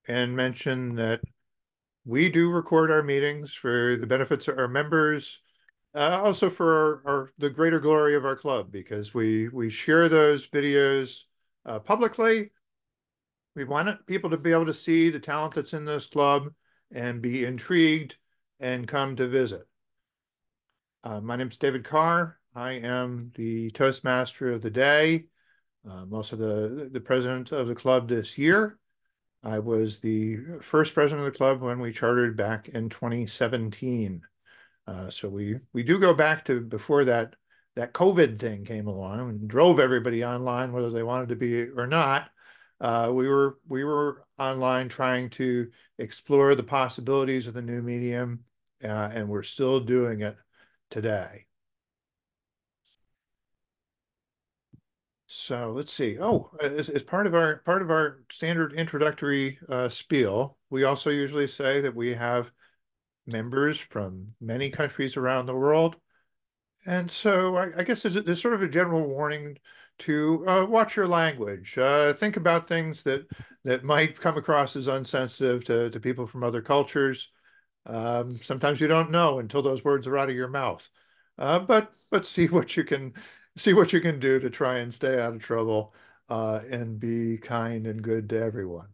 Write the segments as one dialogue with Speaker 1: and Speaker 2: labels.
Speaker 1: and mention that we do record our meetings for the benefits of our members, also for the greater glory of our club, because we share those videos publicly. We want people to be able to see the talent that's in this club and be intrigued and come to visit. My name is David Carr. I am the Toastmaster of the day. I'm also the president of the club this year. I was the first president of the club when we chartered back in 2017. So we do go back to before that COVID thing came along and drove everybody online, whether they wanted to be or not. We were online trying to explore the possibilities of the new medium, and we're still doing it today. So let's see. Oh, as part of our standard introductory spiel, we also usually say that we have members from many countries around the world. And so I guess there's sort of a general warning to watch your language. Think about things that might come across as unsensitive to people from other cultures. Sometimes you don't know until those words are out of your mouth. But see what you can do to try and stay out of trouble and be kind and good to everyone.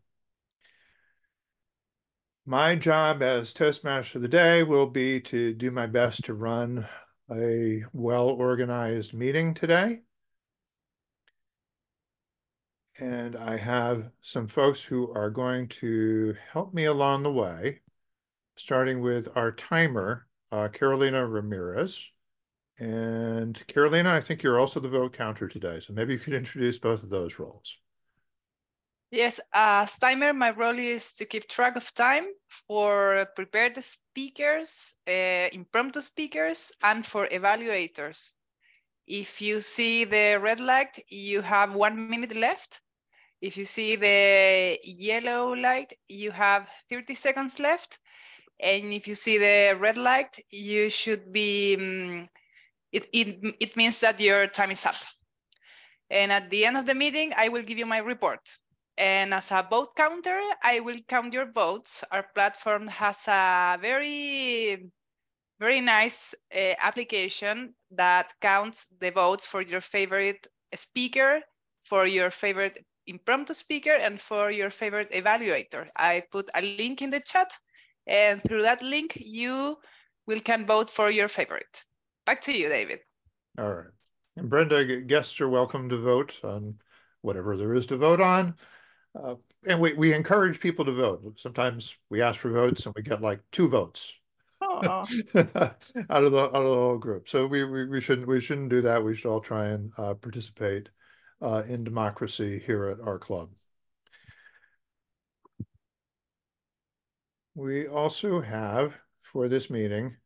Speaker 1: My job as Toastmaster of the day will be to do my best to run a well-organized meeting today. And I have some folks who are going to help me along the way, starting with our timer, Carolina Ramirez. And Carolina, I think you're also the vote counter today, so maybe you could introduce both of those roles.
Speaker 2: Yes, as timer, my role is to keep track of time for prepared speakers, impromptu speakers, and for evaluators. If you see the red light, you have 1 minute left. If you see the yellow light, you have 30 seconds left. And if you see the red light, you should be, it means that your time is up. And at the end of the meeting, I will give you my report. And as a vote counter, I will count your votes. Our platform has a very nice application that counts the votes for your favorite speaker, for your favorite impromptu speaker, and for your favorite evaluator. I put a link in the chat, and through that link, you can vote for your favorite. Back to you, David.
Speaker 1: All right. And Brenda, guests are welcome to vote on whatever there is to vote on. And we encourage people to vote. Sometimes we ask for votes and we get like 2 votes out of the whole group. So we shouldn't do that. We should all try and participate in democracy here at our club. We also have for this meeting,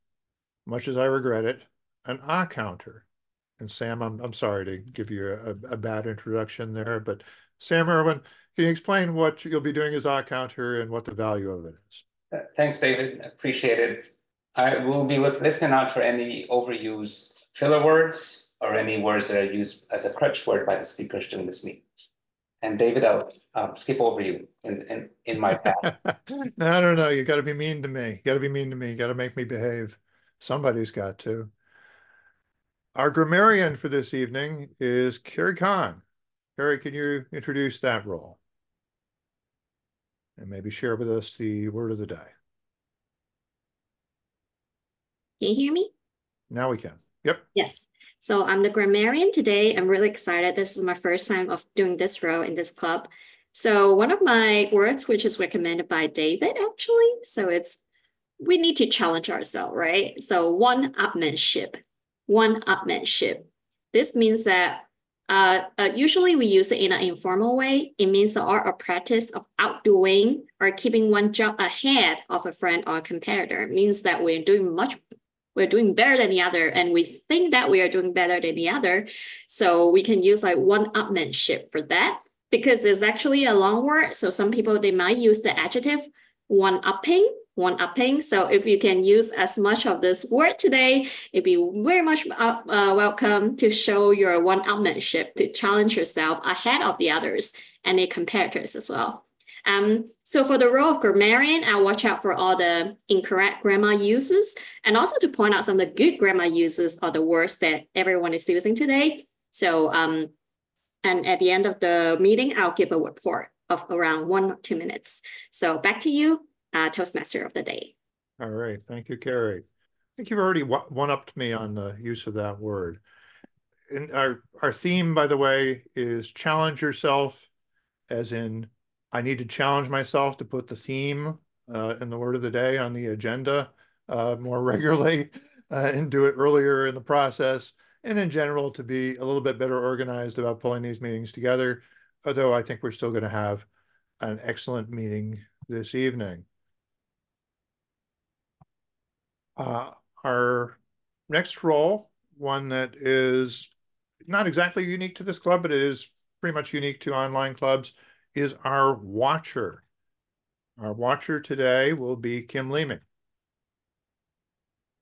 Speaker 1: much as I regret it, an counter. And Sam, I'm sorry to give you a bad introduction there, but Sam Irwin, can you explain what you'll be doing as counter and what the value of it is?
Speaker 3: Thanks, David. Appreciate it. I will be listening out for any overused filler words or any words that are used as a crutch word by the speakers during this meeting. And David, I'll skip over you in my path.
Speaker 1: No. You got to be mean to me. You got to be mean to me. You got to make me behave. Somebody's got to. Our grammarian for this evening is Carrie Kahn. Carrie, can you introduce that role? And maybe share with us the word of the day.
Speaker 4: Can you hear me?
Speaker 1: Now we can. Yep.
Speaker 4: Yes. So I'm the grammarian today. I'm really excited. This is my first time of doing this role in this club. So one of my words, which is recommended by David, actually. So it's, we need to challenge ourselves, right? So one-upmanship. One-upmanship. This means that usually we use it in an informal way. It means the art or practice of outdoing or keeping one jump ahead of a friend or a competitor. It means that we're doing better than the other, and we think that we are doing better than the other. So we can use like one-upmanship for that, because it's actually a long word. So some people, they might use the adjective one-upping. So if you can use as much of this word today, it'd be very much welcome to show your one-upmanship, to challenge yourself ahead of the others and the competitors as well. So for the role of grammarian, I'll watch out for all the incorrect grammar uses and also to point out some of the good grammar uses or the words that everyone is using today. So, and at the end of the meeting, I'll give a report of around 1 or 2 minutes. So back to you, Toastmaster of the day.
Speaker 1: All right. Thank you, Carrie. I think you've already one-upped me on the use of that word. And our theme, by the way, is challenge yourself, as in I need to challenge myself to put the theme and the word of the day on the agenda more regularly and do it earlier in the process. And in general, to be a little bit better organized about pulling these meetings together, although I think we're still going to have an excellent meeting this evening. Our next role, one that is not exactly unique to this club, but it is pretty much unique to online clubs, is our watcher. Our watcher today will be Kim Leeming.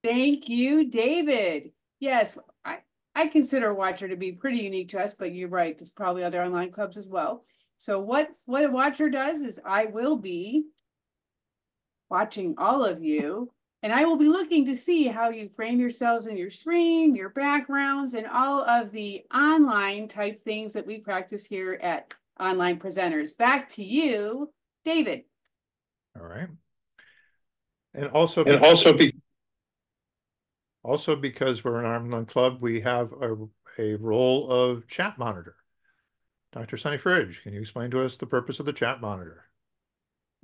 Speaker 5: Thank you, David. Yes, I consider watcher to be pretty unique to us, but you're right, there's probably other online clubs as well. So what a watcher does is I will be watching all of you, and I will be looking to see how you frame yourselves in your screen, your backgrounds, and all of the online type things that we practice here at Online Presenters. Back to you, David.
Speaker 1: All right. And also because we're an online club, we have a role of chat monitor. Dr. Sunny Fridge, can you explain to us the purpose of the chat monitor?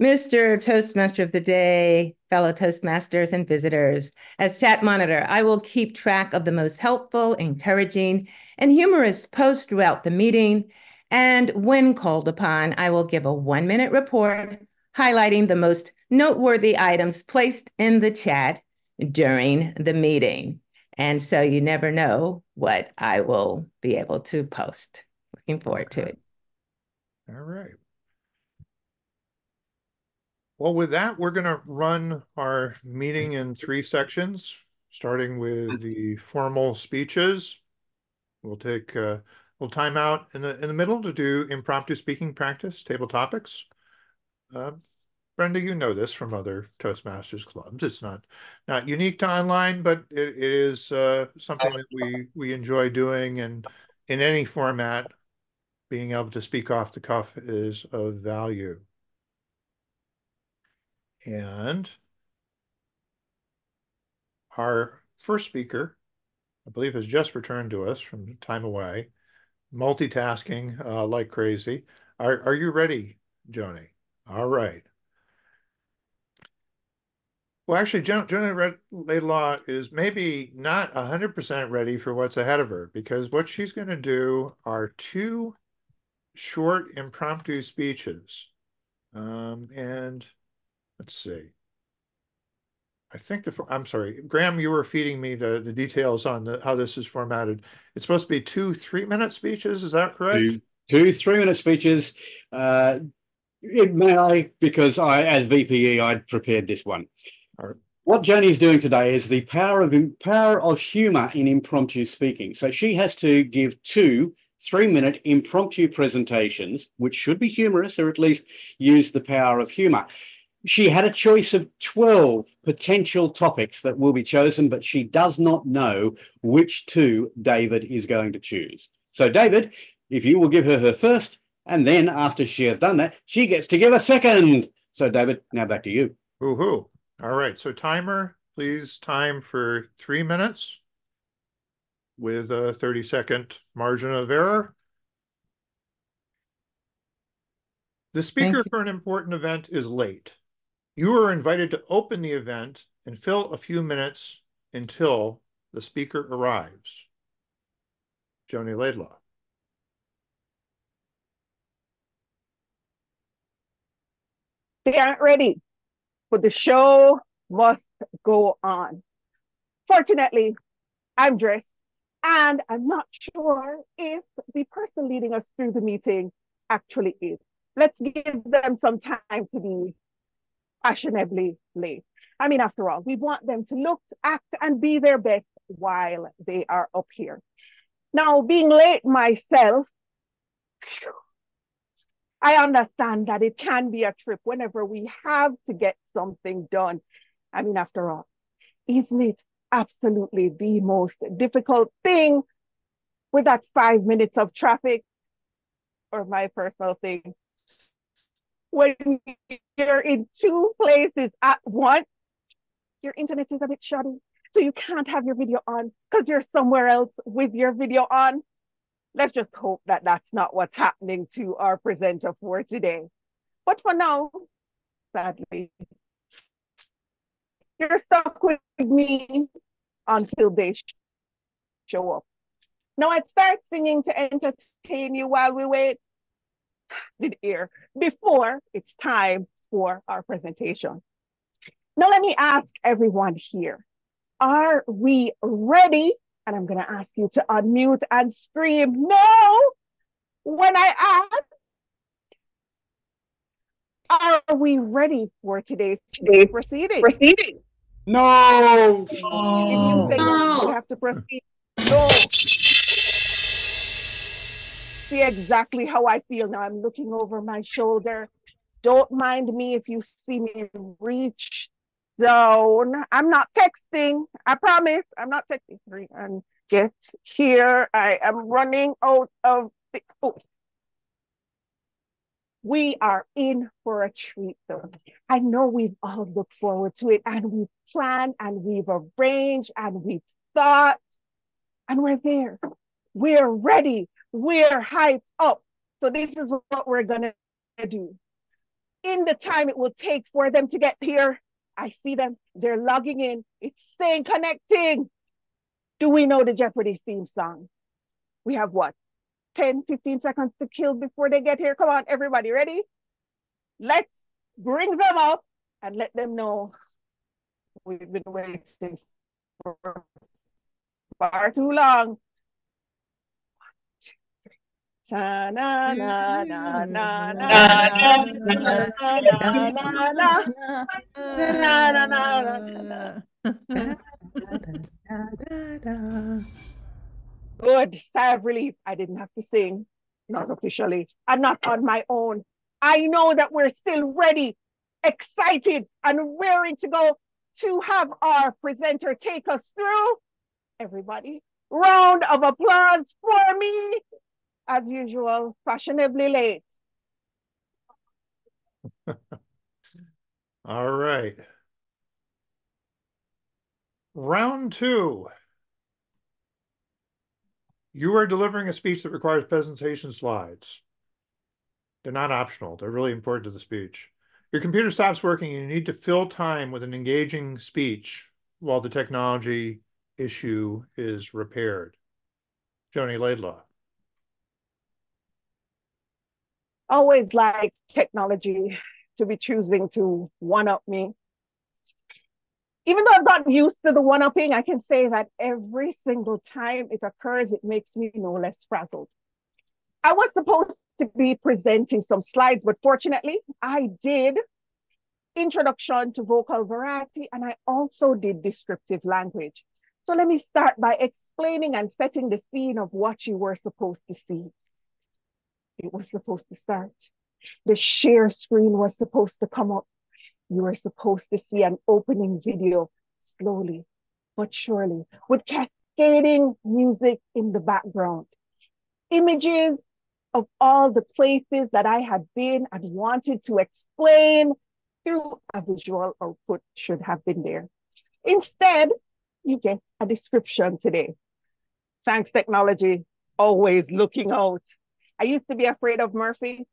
Speaker 6: Mr. Toastmaster of the day, fellow Toastmasters and visitors, as chat monitor, I will keep track of the most helpful, encouraging, and humorous posts throughout the meeting. And when called upon, I will give a 1-minute report highlighting the most noteworthy items placed in the chat during the meeting. And so you never know what I will be able to post. Looking forward to it.
Speaker 1: All right. Well, with that, we're going to run our meeting in 3 sections, starting with the formal speeches. We'll take a little time out in the middle to do impromptu speaking practice, table topics. Brenda, you know this from other Toastmasters clubs. It's not unique to online, but it is something that we enjoy doing, and in any format, being able to speak off the cuff is of value. And our first speaker, I believe, has just returned to us from time away, multitasking like crazy. Are you ready, Joni? All right. Well, actually, Joni Laidlaw is maybe not 100% ready for what's ahead of her, because what she's going to do are 2 short impromptu speeches. And let's see. I think I'm sorry, Graham, you were feeding me the details on how this is formatted. It's supposed to be 2 3-minute speeches. Is that correct?
Speaker 7: 2 3-minute speeches. It may because as VPE, I'd prepared this one.
Speaker 1: All right.
Speaker 7: What Joni's doing today is the power of humor in impromptu speaking. So she has to give 2 3-minute impromptu presentations, which should be humorous or at least use the power of humor. She had a choice of 12 potential topics that will be chosen, but she does not know which 2 David is going to choose. So David, if you will give her first, and then after she has done that, she gets to give a second. So David, now back to you.
Speaker 1: Woohoo. All right. So timer, please time for 3 minutes with a 30-second margin of error. The speaker for an important event is late. You are invited to open the event and fill a few minutes until the speaker arrives. Joni Laidlaw.
Speaker 8: They aren't ready, but the show must go on. Fortunately, I'm dressed, and I'm not sure if the person leading us through the meeting actually is. Let's give them some time to be fashionably late. I mean, after all, we want them to look, act, and be their best while they are up here. Now, being late myself, I understand that it can be a trip whenever we have to get something done. I mean, after all, isn't it absolutely the most difficult thing with that 5 minutes of traffic, or my personal thing, when you're in two places at once, your internet is a bit shoddy. So you can't have your video on because you're somewhere else with your video on. Let's just hope that that's not what's happening to our presenter for today. But for now, sadly, you're stuck with me until they show up. Now I'd start singing to entertain you while we wait here before it's time for our presentation. Now let me ask everyone here, are we ready? And I'm going to ask you to unmute and scream no when I ask, are we ready for today's proceeding?
Speaker 7: No.
Speaker 8: If you say yes, we have to proceed. No. See exactly how I feel now. I'm looking over my shoulder. Don't mind me if you see me reach down. I'm not texting. I promise. I'm not texting. And get here. I am running out of the. Oh. We are in for a treat, though. I know we've all looked forward to it, and we've planned, and we've arranged, and we've thought, and we're there. We're ready. We're hyped up. So this is what we're going to do. In the time it will take for them to get here, I see them. They're logging in. It's saying connecting. Do we know the Jeopardy theme song? We have what? 10, 15 seconds to kill before they get here. Come on, everybody, ready? Let's bring them up and let them know we've been waiting for far too long. Na na na na na na na. Good. Sigh of relief. I didn't have to sing, not officially. I'm not on my own. I know that we're still ready, excited, and raring to go to have our presenter take us through. Everybody, round of applause for me. As usual, fashionably late.
Speaker 1: All right. Round two. You are delivering a speech that requires presentation slides. They're not optional. They're really important to the speech. Your computer stops working and you need to fill time with an engaging speech while the technology issue is repaired. Joni Laidlaw.
Speaker 8: Always like technology to be choosing to one-up me. Even though I've gotten used to the one-upping, I can say that every single time it occurs, it makes me no less frazzled. I was supposed to be presenting some slides, but fortunately, I did introduction to vocal variety, and I also did descriptive language. So let me start by explaining and setting the scene of what you were supposed to see. It was supposed to start. The share screen was supposed to come up. You were supposed to see an opening video slowly but surely with cascading music in the background. Images of all the places that I had been and wanted to explain through a visual output should have been there. Instead, you get a description today. Thanks, technology, always looking out. I used to be afraid of Murphy.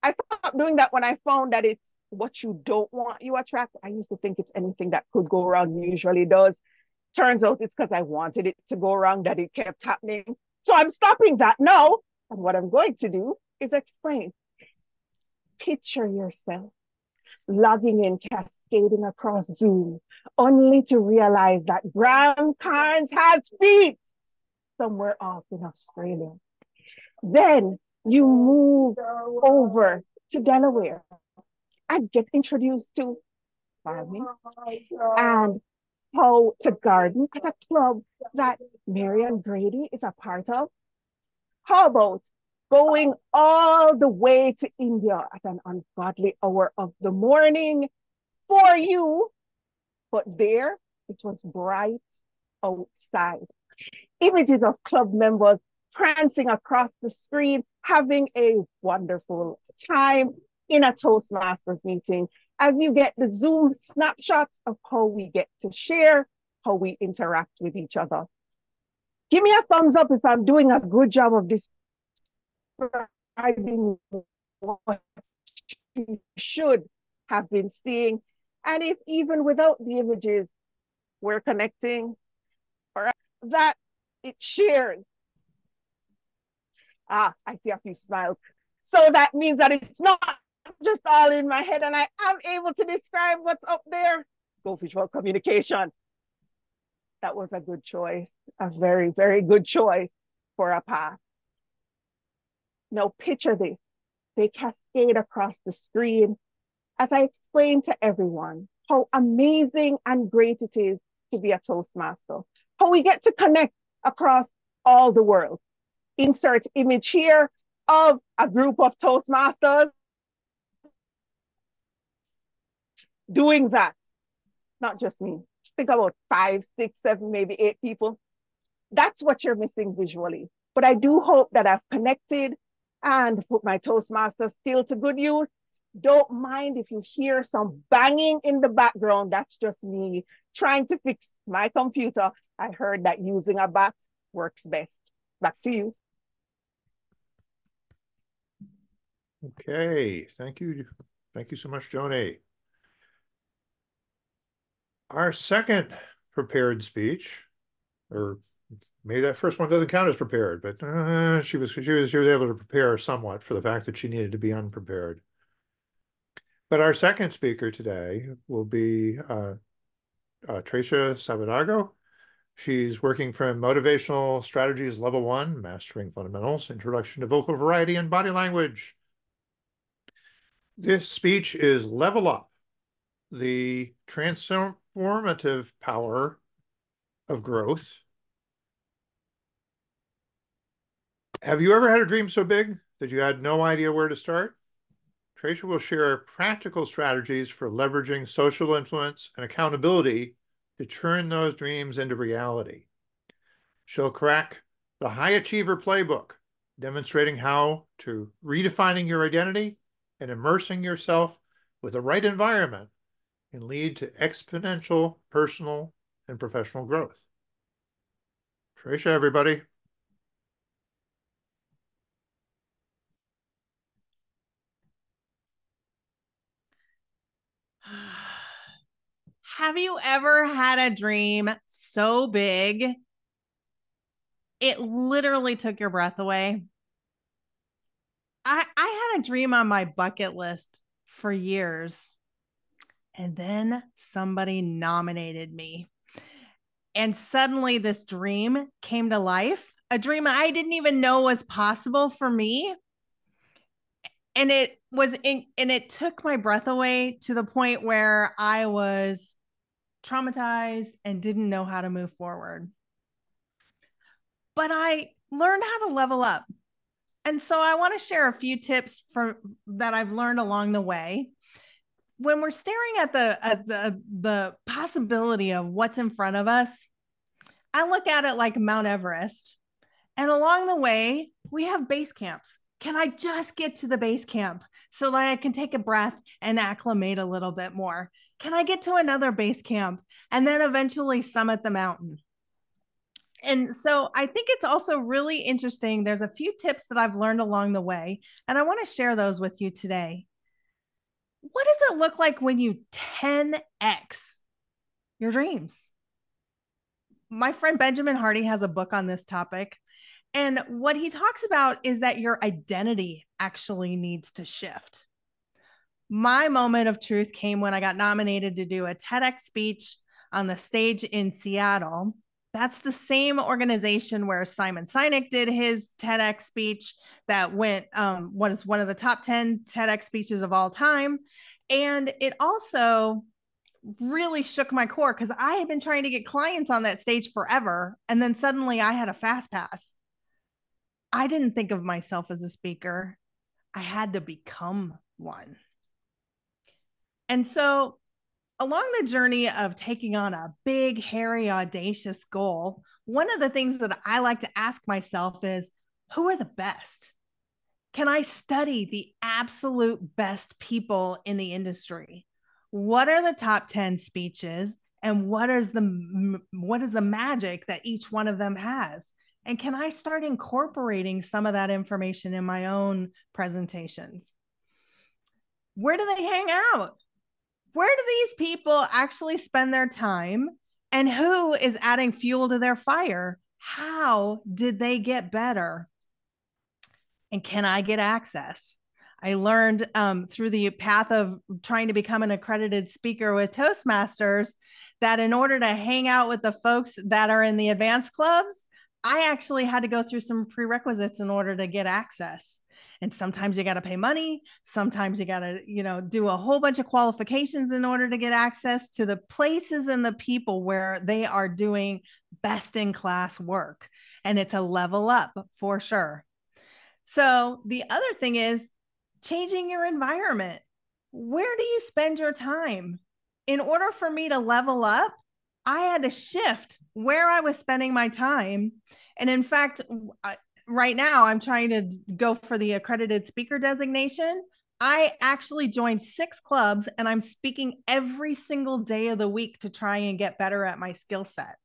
Speaker 8: I stopped doing that when I found that it's what you don't want you attract. I used to think it's anything that could go wrong, usually does. Turns out it's because I wanted it to go wrong that it kept happening. So I'm stopping that now. And what I'm going to do is explain. Picture yourself logging in, cascading across Zoom, only to realize that Graham Carnes has feet somewhere off in Australia. Then you move over to Delaware and get introduced to farming and how to garden at a club that Marian Grady is a part of. How about going all the way to India at an ungodly hour of the morning for you. But there, it was bright outside. Images of club members prancing across the screen, having a wonderful time in a Toastmasters meeting, as you get the Zoom snapshots of how we get to share, how we interact with each other. Give me a thumbs up if I'm doing a good job of describing what you should have been seeing. And if even without the images, we're connecting, or that it shares. Ah, I see a few smiles. So that means that it's not just all in my head and I am able to describe what's up there. Go visual communication. That was a good choice, a very, very good choice for a path. Now picture this. They cascade across the screen as I explain to everyone how amazing and great it is to be a Toastmaster, how we get to connect across all the world. Insert image here of a group of Toastmasters doing that. Not just me. Think about 5, 6, 7, maybe 8 people. That's what you're missing visually. But I do hope that I've connected and put my Toastmaster skill to good use. Don't mind if you hear some banging in the background. That's just me trying to fix my computer. I heard that using a bat works best. Back to you.
Speaker 1: Okay, thank you. Thank you so much, Joni. Our second prepared speech, or maybe that first one doesn't count as prepared, but she was able to prepare somewhat for the fact that she needed to be unprepared. But our second speaker today will be Traca Savadogo. She's working from Motivational Strategies Level 1, Mastering Fundamentals, Introduction to Vocal Variety and Body Language. This speech is Level Up, the transformative power of growth. Have you ever had a dream so big that you had no idea where to start? Traca will share practical strategies for leveraging social influence and accountability to turn those dreams into reality. She'll crack the High Achiever Playbook, demonstrating how to redefining your identity and immersing yourself with the right environment can lead to exponential personal and professional growth. Traca, everybody.
Speaker 9: Have you ever had a dream so big it literally took your breath away? I had a dream on my bucket list for years, and then somebody nominated me. And suddenly this dream came to life, a dream I didn't even know was possible for me. And it took my breath away to the point where I was traumatized and didn't know how to move forward. But I learned how to level up. And so I want to share a few tips that I've learned along the way. When we're staring at the possibility of what's in front of us, I look at it like Mount Everest. And along the way, we have base camps. Can I just get to the base camp so that I can take a breath and acclimate a little bit more? Can I get to another base camp and then eventually summit the mountain? And so I think it's also really interesting. There's a few tips that I've learned along the way, and I want to share those with you today. What does it look like when you 10x your dreams? My friend Benjamin Hardy has a book on this topic. And what he talks about is that your identity actually needs to shift. My moment of truth came when I got nominated to do a TEDx speech on the stage in Seattle. That's the same organization where Simon Sinek did his TEDx speech that went, what is one of the top 10 TEDx speeches of all time. And it also really shook my core because I had been trying to get clients on that stage forever. And then suddenly I had a fast pass. I didn't think of myself as a speaker. I had to become one. And so along the journey of taking on a big, hairy, audacious goal, one of the things that I like to ask myself is, who are the best? Can I study the absolute best people in the industry? What are the top 10 speeches, and what is the magic that each one of them has? And can I start incorporating some of that information in my own presentations? Where do they hang out? Where do these people actually spend their time? And who is adding fuel to their fire? How did they get better? And can I get access? I learned through the path of trying to become an accredited speaker with Toastmasters that in order to hang out with the folks that are in the advanced clubs, I actually had to go through some prerequisites in order to get access. And sometimes you got to pay money. Sometimes you got to, do a whole bunch of qualifications in order to get access to the places and the people where they are doing best in class work. And it's a level up for sure. So the other thing is changing your environment. Where do you spend your time? In order for me to level up, I had to shift where I was spending my time. And in fact, right now I'm trying to go for the accredited speaker designation. I actually joined 6 clubs and I'm speaking every single day of the week to try and get better at my skill set.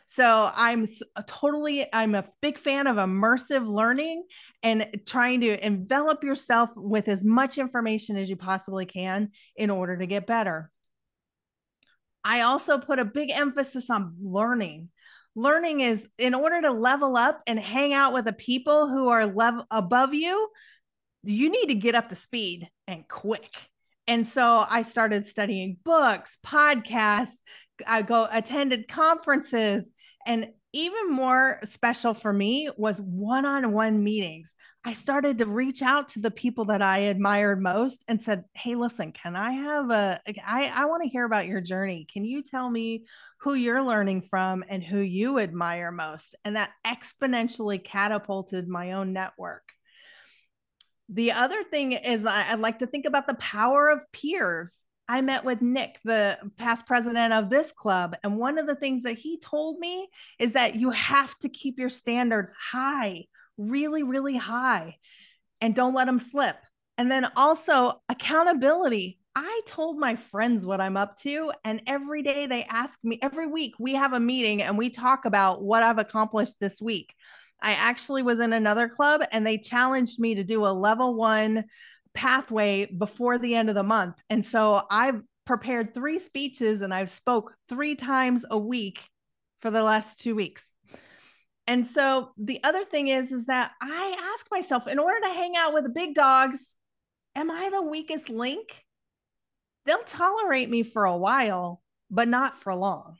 Speaker 9: So I'm a big fan of immersive learning and trying to envelop yourself with as much information as you possibly can in order to get better. I also put a big emphasis on learning. Learning is in order to level up and hang out with the people who are above you, you need to get up to speed and quick. And so I started studying books, podcasts, I attended conferences, and even more special for me was one-on-one meetings. I started to reach out to the people that I admired most and said, hey, listen, can I have I want to hear about your journey. Can you tell me who you're learning from and who you admire most? And that exponentially catapulted my own network. The other thing is I like to think about the power of peers. I met with Nick, the past president of this club. And one of the things that he told me is that you have to keep your standards high, really, really high, and don't let them slip. And then also accountability. I told my friends what I'm up to, and every day they ask me, every week we have a meeting and we talk about what I've accomplished this week. I actually was in another club and they challenged me to do a level 1 pathway before the end of the month. And so I've prepared 3 speeches and I've spoke 3 times a week for the last 2 weeks. And so the other thing is that I ask myself, in order to hang out with the big dogs, am I the weakest link? They'll tolerate me for a while, but not for long.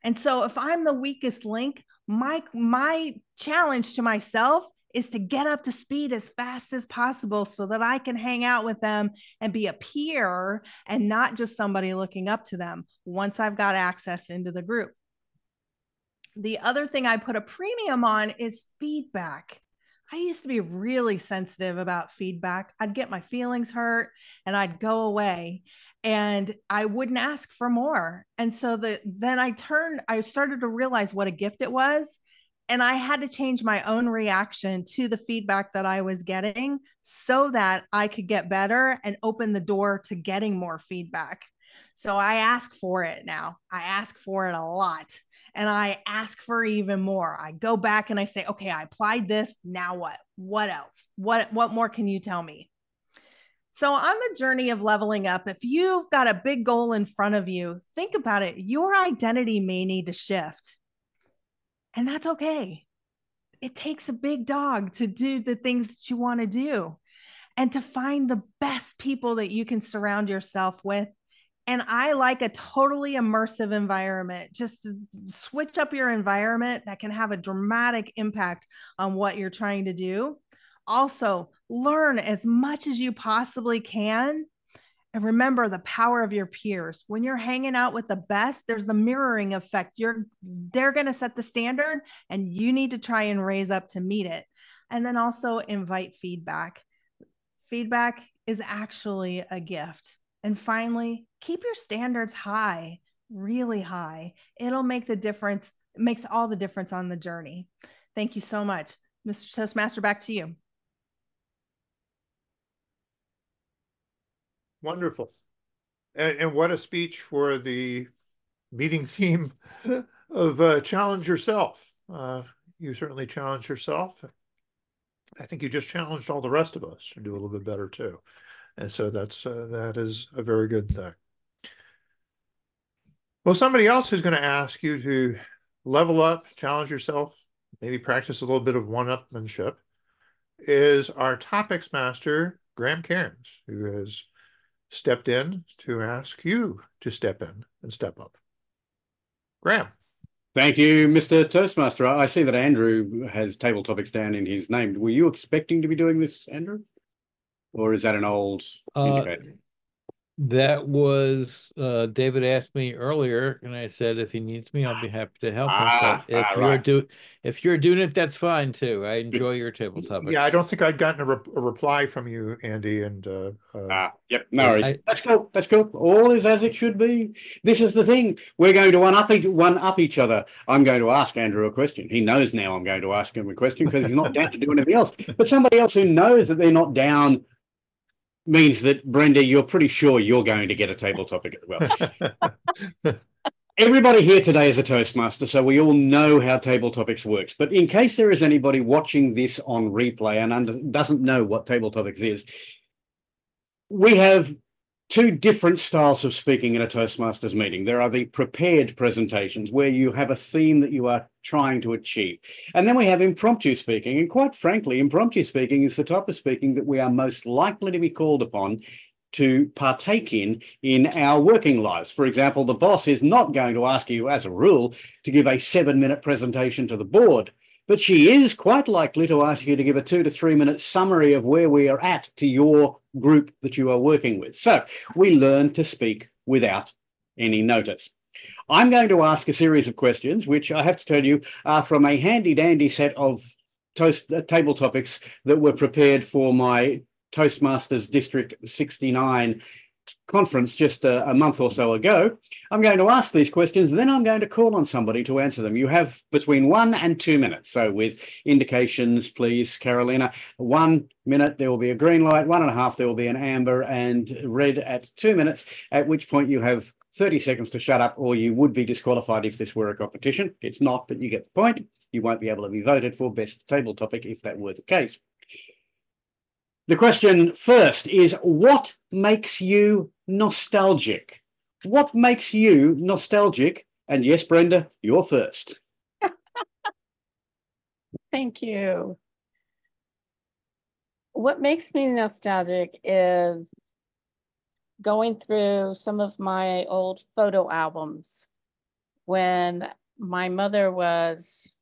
Speaker 9: And so if I'm the weakest link, my challenge to myself is to get up to speed as fast as possible so that I can hang out with them and be a peer and not just somebody looking up to them once I've got access into the group. The other thing I put a premium on is feedback. I used to be really sensitive about feedback. I'd get my feelings hurt and I'd go away and I wouldn't ask for more. And so then I started to realize what a gift it was. And I had to change my own reaction to the feedback that I was getting so that I could get better and open the door to getting more feedback. So I ask for it now. I ask for it a lot. And I ask for even more. I go back and I say, okay, I applied this. Now what? What else? What more can you tell me? So on the journey of leveling up, if you've got a big goal in front of you, think about it. Your identity may need to shift. And that's okay. It takes a big dog to do the things that you want to do and to find the best people that you can surround yourself with. And I like a totally immersive environment. Just switch up your environment. That can have a dramatic impact on what you're trying to do. Also, learn as much as you possibly can. And remember the power of your peers. When you're hanging out with the best, there's the mirroring effect. They're going to set the standard and you need to try and raise up to meet it. And then also invite feedback. Feedback is actually a gift. And finally, keep your standards high, really high. It'll make the difference. It makes all the difference on the journey. Thank you so much. Mr. Toastmaster, back to you.
Speaker 1: Wonderful. And what a speech for the meeting theme of challenge yourself. You certainly challenge yourself. I think you just challenged all the rest of us to do a little bit better too. And so that is a very good thing. Well, somebody else who's going to ask you to level up, challenge yourself, maybe practice a little bit of one-upmanship is our topics master, Graham Cairns, who has stepped in to ask you to step in and step up. Graham.
Speaker 7: Thank you, Mr. Toastmaster. I see that Andrew has table topics down in his name. Were you expecting to be doing this, Andrew? Or is that an old indicator?
Speaker 10: That was David asked me earlier, and I said if he needs me, I'll be happy to help him. But if you're doing it, that's fine too. I enjoy your table topics.
Speaker 1: Yeah, I don't think I'd gotten a reply from you, Andy. And
Speaker 7: yep, no worries. That's cool. That's cool. All is as it should be. This is the thing. We're going to one up each other. I'm going to ask Andrew a question. He knows now I'm going to ask him a question because he's not down to do anything else. But somebody else who knows that they're not down means that, Brenda, you're pretty sure you're going to get a table topic as well. Everybody here today is a Toastmaster, so we all know how table topics works. But in case there is anybody watching this on replay and doesn't know what table topics is, we have two different styles of speaking in a Toastmasters meeting. There are the prepared presentations where you have a theme that you are trying to achieve. And then we have impromptu speaking. And quite frankly, impromptu speaking is the type of speaking that we are most likely to be called upon to partake in our working lives. For example, the boss is not going to ask you, as a rule, to give a 7-minute presentation to the board, but she is quite likely to ask you to give a 2 to 3 minute summary of where we are at to your group that you are working with. So we learn to speak without any notice. I'm going to ask a series of questions, which I have to tell you are from a handy-dandy set of table topics that were prepared for my Toastmasters District 69 conference just a month or so ago. I'm going to ask these questions, and then I'm going to call on somebody to answer them. You have between 1 and 2 minutes. So with indications, please, Carolina, 1 minute, there will be a green light, 1.5, there will be an amber, and red at 2 minutes, at which point you have 30 seconds to shut up, or you would be disqualified if this were a competition. It's not, but you get the point. You won't be able to be voted for best table topic if that were the case. The question first is, what makes you nostalgic? What makes you nostalgic? And yes, Brenda, you're first.
Speaker 11: Thank you. What makes me nostalgic is going through some of my old photo albums when my mother was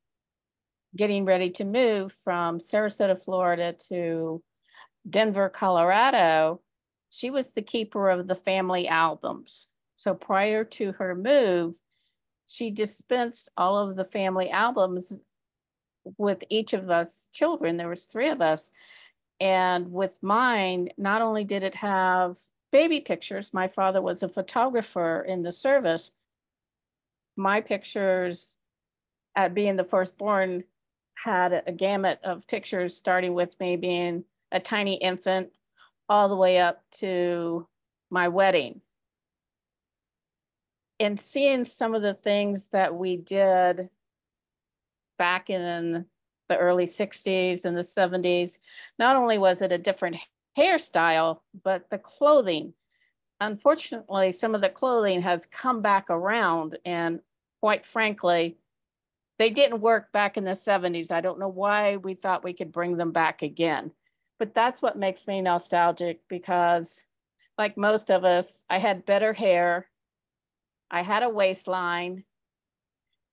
Speaker 11: getting ready to move from Sarasota, Florida to Denver, Colorado. She was the keeper of the family albums. So prior to her move, she dispensed all of the family albums with each of us children. There was 3 of us. And with mine, not only did it have baby pictures, my father was a photographer in the service. My pictures, at being the firstborn, had a gamut of pictures starting with me being a tiny infant all the way up to my wedding. And seeing some of the things that we did back in the early 60s and the 70s, not only was it a different hairstyle, but the clothing. Unfortunately, some of the clothing has come back around, and quite frankly, they didn't work back in the 70s. I don't know why we thought we could bring them back again. But that's what makes me nostalgic, because like most of us, I had better hair, I had a waistline,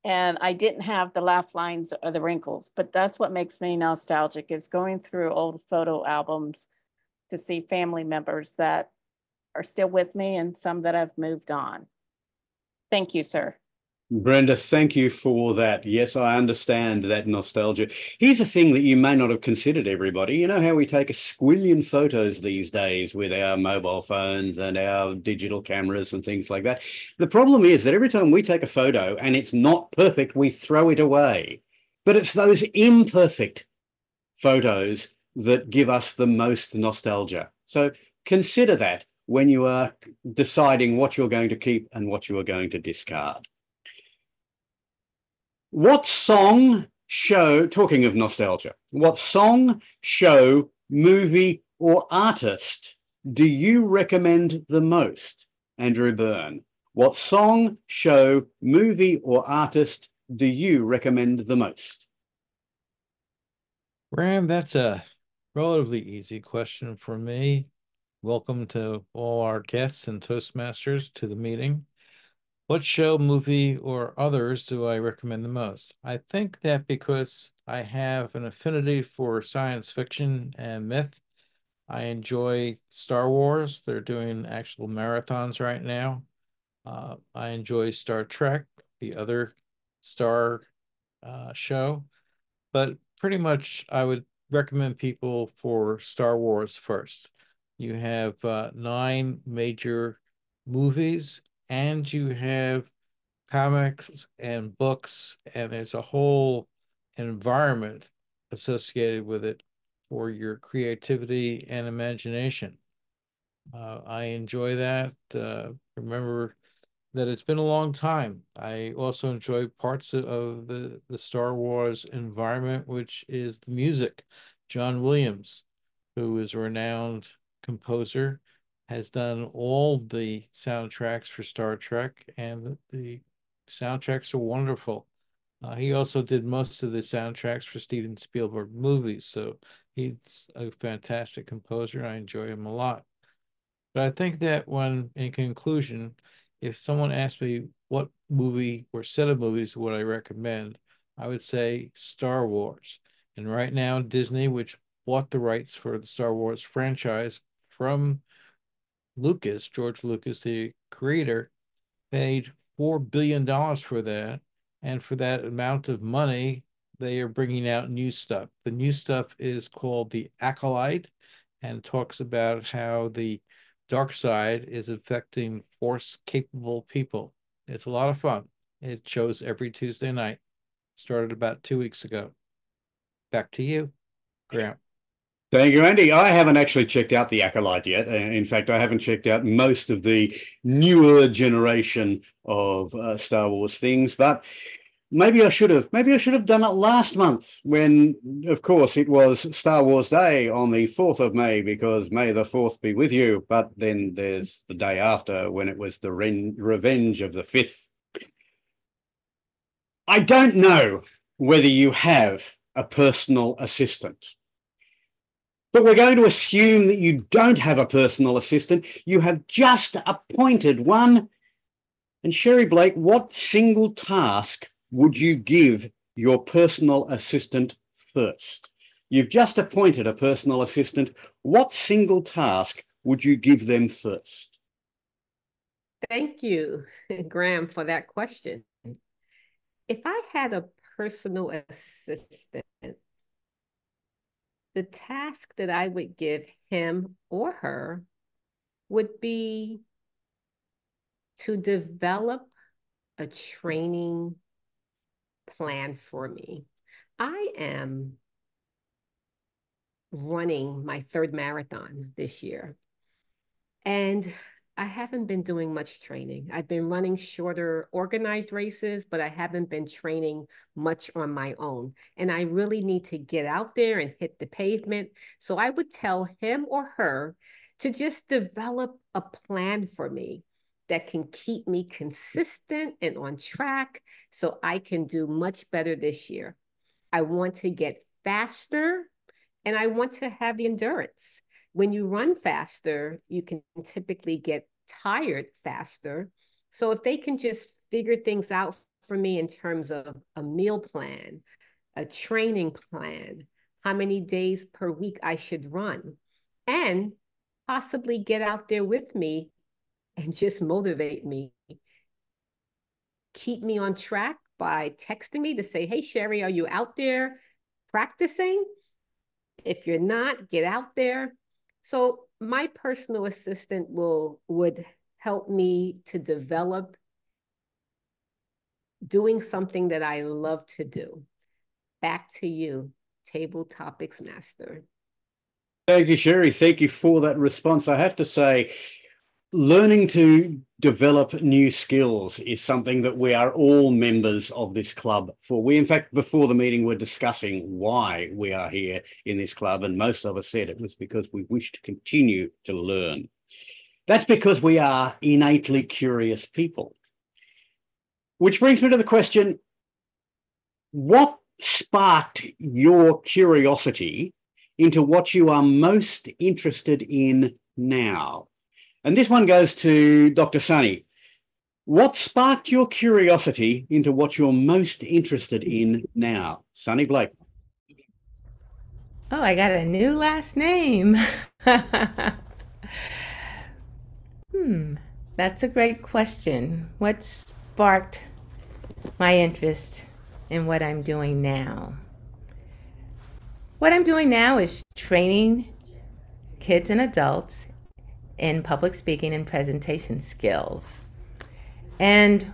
Speaker 11: and I didn't have the laugh lines or the wrinkles. But that's what makes me nostalgic, is going through old photo albums to see family members that are still with me and some that have moved on. Thank you, sir.
Speaker 7: Brenda, thank you for that. Yes, I understand that nostalgia. Here's a thing that you may not have considered, everybody. You know how we take a squillion photos these days with our mobile phones and our digital cameras and things like that. The problem is that every time we take a photo and it's not perfect, we throw it away. But it's those imperfect photos that give us the most nostalgia. So consider that when you are deciding what you're going to keep and what you are going to discard. What song, show, talking of nostalgia, what song, show, movie, or artist do you recommend the most, Andrew Byrne? What song, show, movie, or artist do you recommend the most?
Speaker 10: Graham, that's a relatively easy question for me. Welcome to all our guests and Toastmasters to the meeting. What show, movie, or others do I recommend the most? I think that because I have an affinity for science fiction and myth, I enjoy Star Wars. They're doing actual marathons right now. I enjoy Star Trek, the other Star show, but pretty much I would recommend people for Star Wars first. You have 9 major movies, and you have comics and books, and there's a whole environment associated with it for your creativity and imagination. I enjoy that. Remember that it's been a long time. I also enjoy parts of the Star Wars environment, which is the music. John Williams, who is a renowned composer, has done all the soundtracks for Star Trek, and the soundtracks are wonderful. He also did most of the soundtracks for Steven Spielberg movies, so he's a fantastic composer. I enjoy him a lot. But I think that when, in conclusion, if someone asked me what movie or set of movies would I recommend, I would say Star Wars. And right now, Disney, which bought the rights for the Star Wars franchise from Lucas, George Lucas, the creator, paid $4 billion for that. And for that amount of money, they are bringing out new stuff. The new stuff is called The Acolyte and talks about how the dark side is affecting force-capable people. It's a lot of fun. It shows every Tuesday night. Started about 2 weeks ago. Back to you, Graham.
Speaker 7: Thank you, Andy. I haven't actually checked out The Acolyte yet. In fact, I haven't checked out most of the newer generation of Star Wars things, but maybe I should have. Maybe I should have done it last month when, of course, it was Star Wars Day on the 4th of May, because May the 4th be with you. But then there's the day after when it was the Revenge of the 5th. I don't know whether you have a personal assistant, but we're going to assume that you don't have a personal assistant. You have just appointed one. And Sherry Blake, what single task would you give your personal assistant first? You've just appointed a personal assistant. What single task would you give them first?
Speaker 12: Thank you, Graham, for that question. If I had a personal assistant, the task that I would give him or her would be to develop a training plan for me. I am running my 3rd marathon this year, and I haven't been doing much training. I've been running shorter organized races, but I haven't been training much on my own. And I really need to get out there and hit the pavement. So I would tell him or her to just develop a plan for me that can keep me consistent and on track so I can do much better this year. I want to get faster, and I want to have the endurance. When you run faster, you can typically get tired faster. So if they can just figure things out for me in terms of a meal plan, a training plan, how many days per week I should run, and possibly get out there with me and just motivate me, keep me on track by texting me to say, hey, Sherry, are you out there practicing? If you're not, get out there. So my personal assistant would help me to develop doing something that I love to do. Back to you, Table Topics Master.
Speaker 7: Thank you, Sherry. Thank you for that response. I have to say, learning to develop new skills is something that we are all members of this club for. We, in fact, before the meeting, were discussing why we are here in this club, and most of us said it was because we wish to continue to learn. That's because we are innately curious people. Which brings me to the question, what sparked your curiosity into what you are most interested in now? And this one goes to Dr. Sunny. What sparked your curiosity into what you're most interested in now? Sunny Blake.
Speaker 6: Oh, I got a new last name. That's a great question. What sparked my interest in what I'm doing now? What I'm doing now is training kids and adults in public speaking and presentation skills. And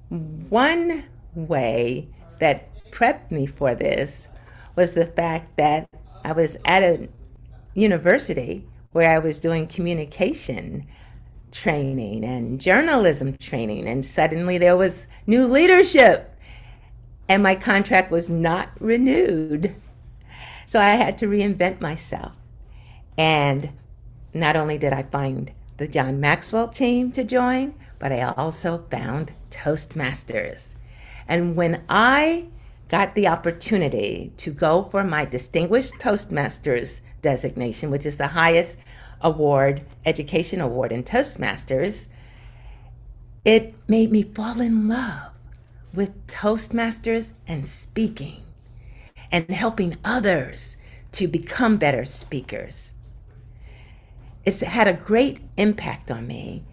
Speaker 6: one way that prepped me for this was the fact that I was at a university where I was doing communication training and journalism training, and suddenly there was new leadership and my contract was not renewed. So I had to reinvent myself. And not only did I find the John Maxwell team to join, but I also found Toastmasters. And when I got the opportunity to go for my Distinguished Toastmasters designation, which is the highest award, education award in Toastmasters, it made me fall in love with Toastmasters and speaking and helping others to become better speakers. It's had a great impact on me.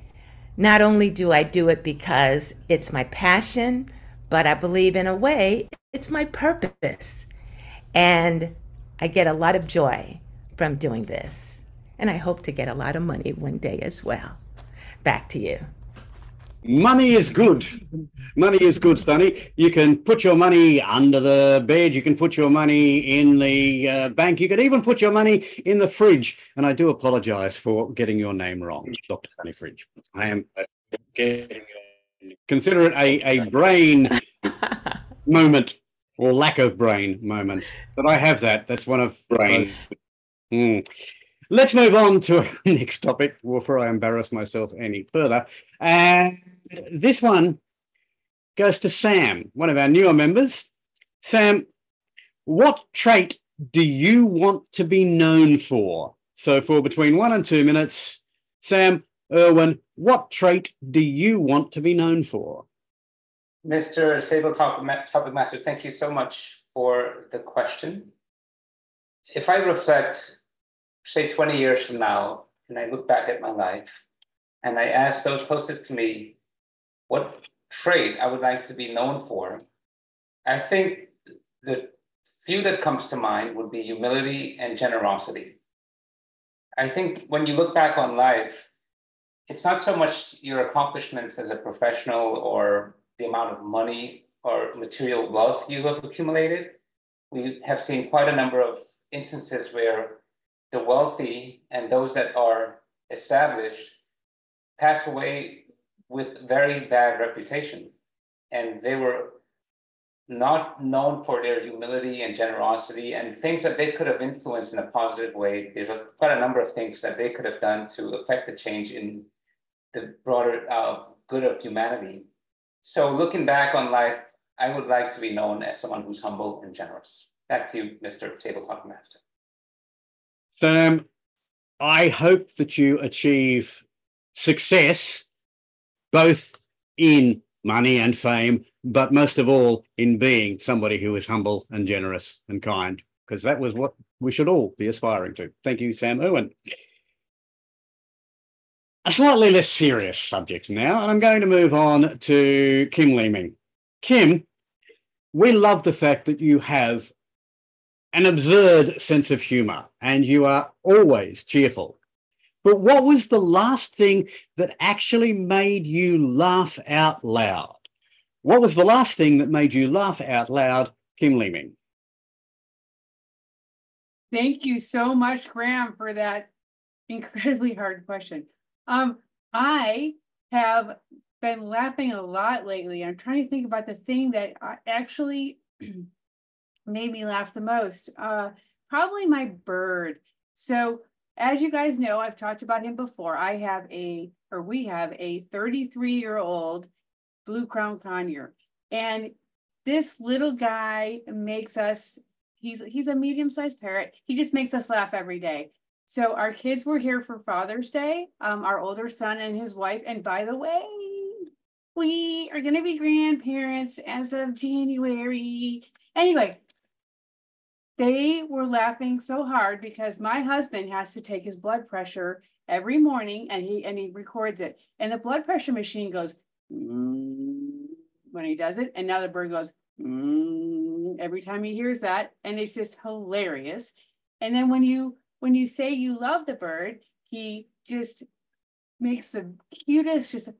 Speaker 6: Not only do I do it because it's my passion, but I believe in a way it's my purpose. And I get a lot of joy from doing this. And I hope to get a lot of money one day as well. Back to you.
Speaker 7: Money is good. Money is good, Sonny. You can put your money under the bed. You can put your money in the bank. You can even put your money in the fridge. And I do apologize for getting your name wrong, Dr. Sonny Fridge. I am consider it a brain moment or lack of brain moment. But I have that. That's one of brain. Let's move on to our next topic before I embarrass myself any further. And this one goes to Sam, one of our newer members. Sam, what trait do you want to be known for? So for between 1 and 2 minutes, Sam, Irwin, what trait do you want to be known for?
Speaker 3: Mr. Sable Topic Master, thank you so much for the question. If I reflect, say 20 years from now, and I look back at my life, and I ask those closest to me what trait I would like to be known for, I think the few that comes to mind would be humility and generosity. I think when you look back on life, it's not so much your accomplishments as a professional or the amount of money or material wealth you have accumulated. We have seen quite a number of instances where the wealthy and those that are established pass away with very bad reputation. And they were not known for their humility and generosity and things that they could have influenced in a positive way. There's quite a number of things that they could have done to affect the change in the broader good of humanity. So looking back on life, I would like to be known as someone who's humble and generous. Back to you, Mr. Tabletop Master.
Speaker 7: Sam, I hope that you achieve success, both in money and fame, but most of all in being somebody who is humble and generous and kind, because that was what we should all be aspiring to. Thank you, Sam. Irwin. a slightly less serious subject now, and I'm going to move on to Kim Leeming. Kim, we love the fact that you have an absurd sense of humour and you are always cheerful. But what was the last thing that actually made you laugh out loud? What was the last thing that made you laugh out loud, Kim Leeming?
Speaker 5: Thank you so much, Graham, for that incredibly hard question. I have been laughing a lot lately. I'm trying to think about the thing that actually made me laugh the most. Probably my bird. So as you guys know, I've talked about him before. We have a 33-year-old blue crown conure. And this little guy makes us, he's a medium-sized parrot. He just makes us laugh every day. So our kids were here for Father's Day, our older son and his wife. And by the way, we are going to be grandparents as of January. Anyway, they were laughing so hard because my husband has to take his blood pressure every morning and he records it. And the blood pressure machine goes when he does it. And now the bird goes every time he hears that. And it's just hilarious. And then when you say you love the bird, he just makes the cutest, just a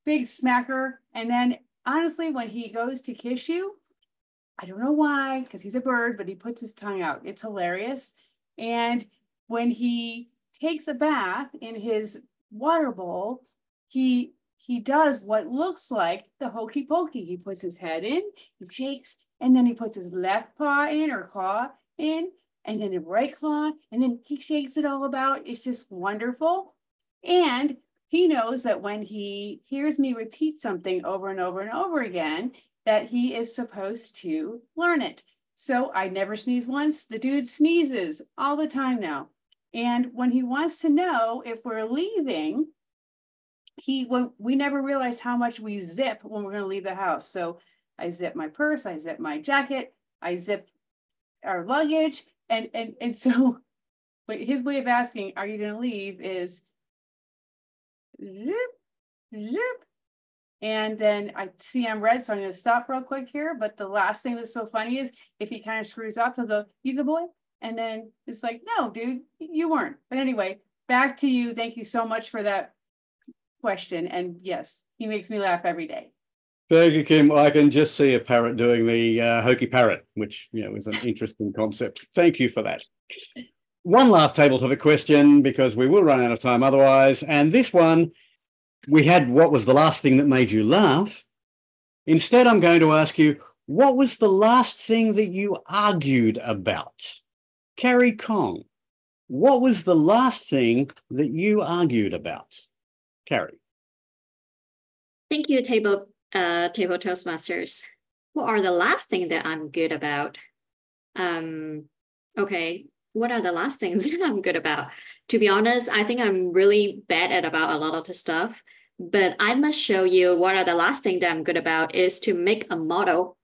Speaker 5: big smacker. And then honestly, when he goes to kiss you, I don't know why, because he's a bird, but he puts his tongue out. It's hilarious. And when he takes a bath in his water bowl, he does what looks like the hokey pokey. He puts his head in, he shakes, and then he puts his left paw in or claw in, and then a right claw, and then he shakes it all about. It's just wonderful. And he knows that when he hears me repeat something over and over and over again, that he is supposed to learn it. So I never sneeze once. The dude sneezes all the time now. And when he wants to know if we're leaving, we never realize how much we zip when we're going to leave the house. So I zip my purse, I zip my jacket, I zip our luggage. And so but his way of asking, are you going to leave, is zip, zip. And then I see I'm red, so I'm going to stop real quick here. But the last thing that's so funny is if he kind of screws up, he'll go, "You good boy?" And then it's like, "No, dude, you weren't." But anyway, back to you. Thank you so much for that question. And yes, he makes me laugh every day.
Speaker 7: Thank you, Kim. I can just see a parrot doing the hokey parrot, which is an interesting concept. Thank you for that. One last table topic question, because we will run out of time otherwise. And this one, we had what was the last thing that made you laugh. Instead, I'm going to ask you, what was the last thing that you argued about? Carrie Kong, what was the last thing that you argued about? Carrie.
Speaker 4: Thank you, Table Toastmasters. What are the last thing that I'm good about? Okay, what are the last things I'm good about? To be honest, I think I'm really bad at about a lot of the stuff, but I must show you what are the last thing that I'm good about is to make a model.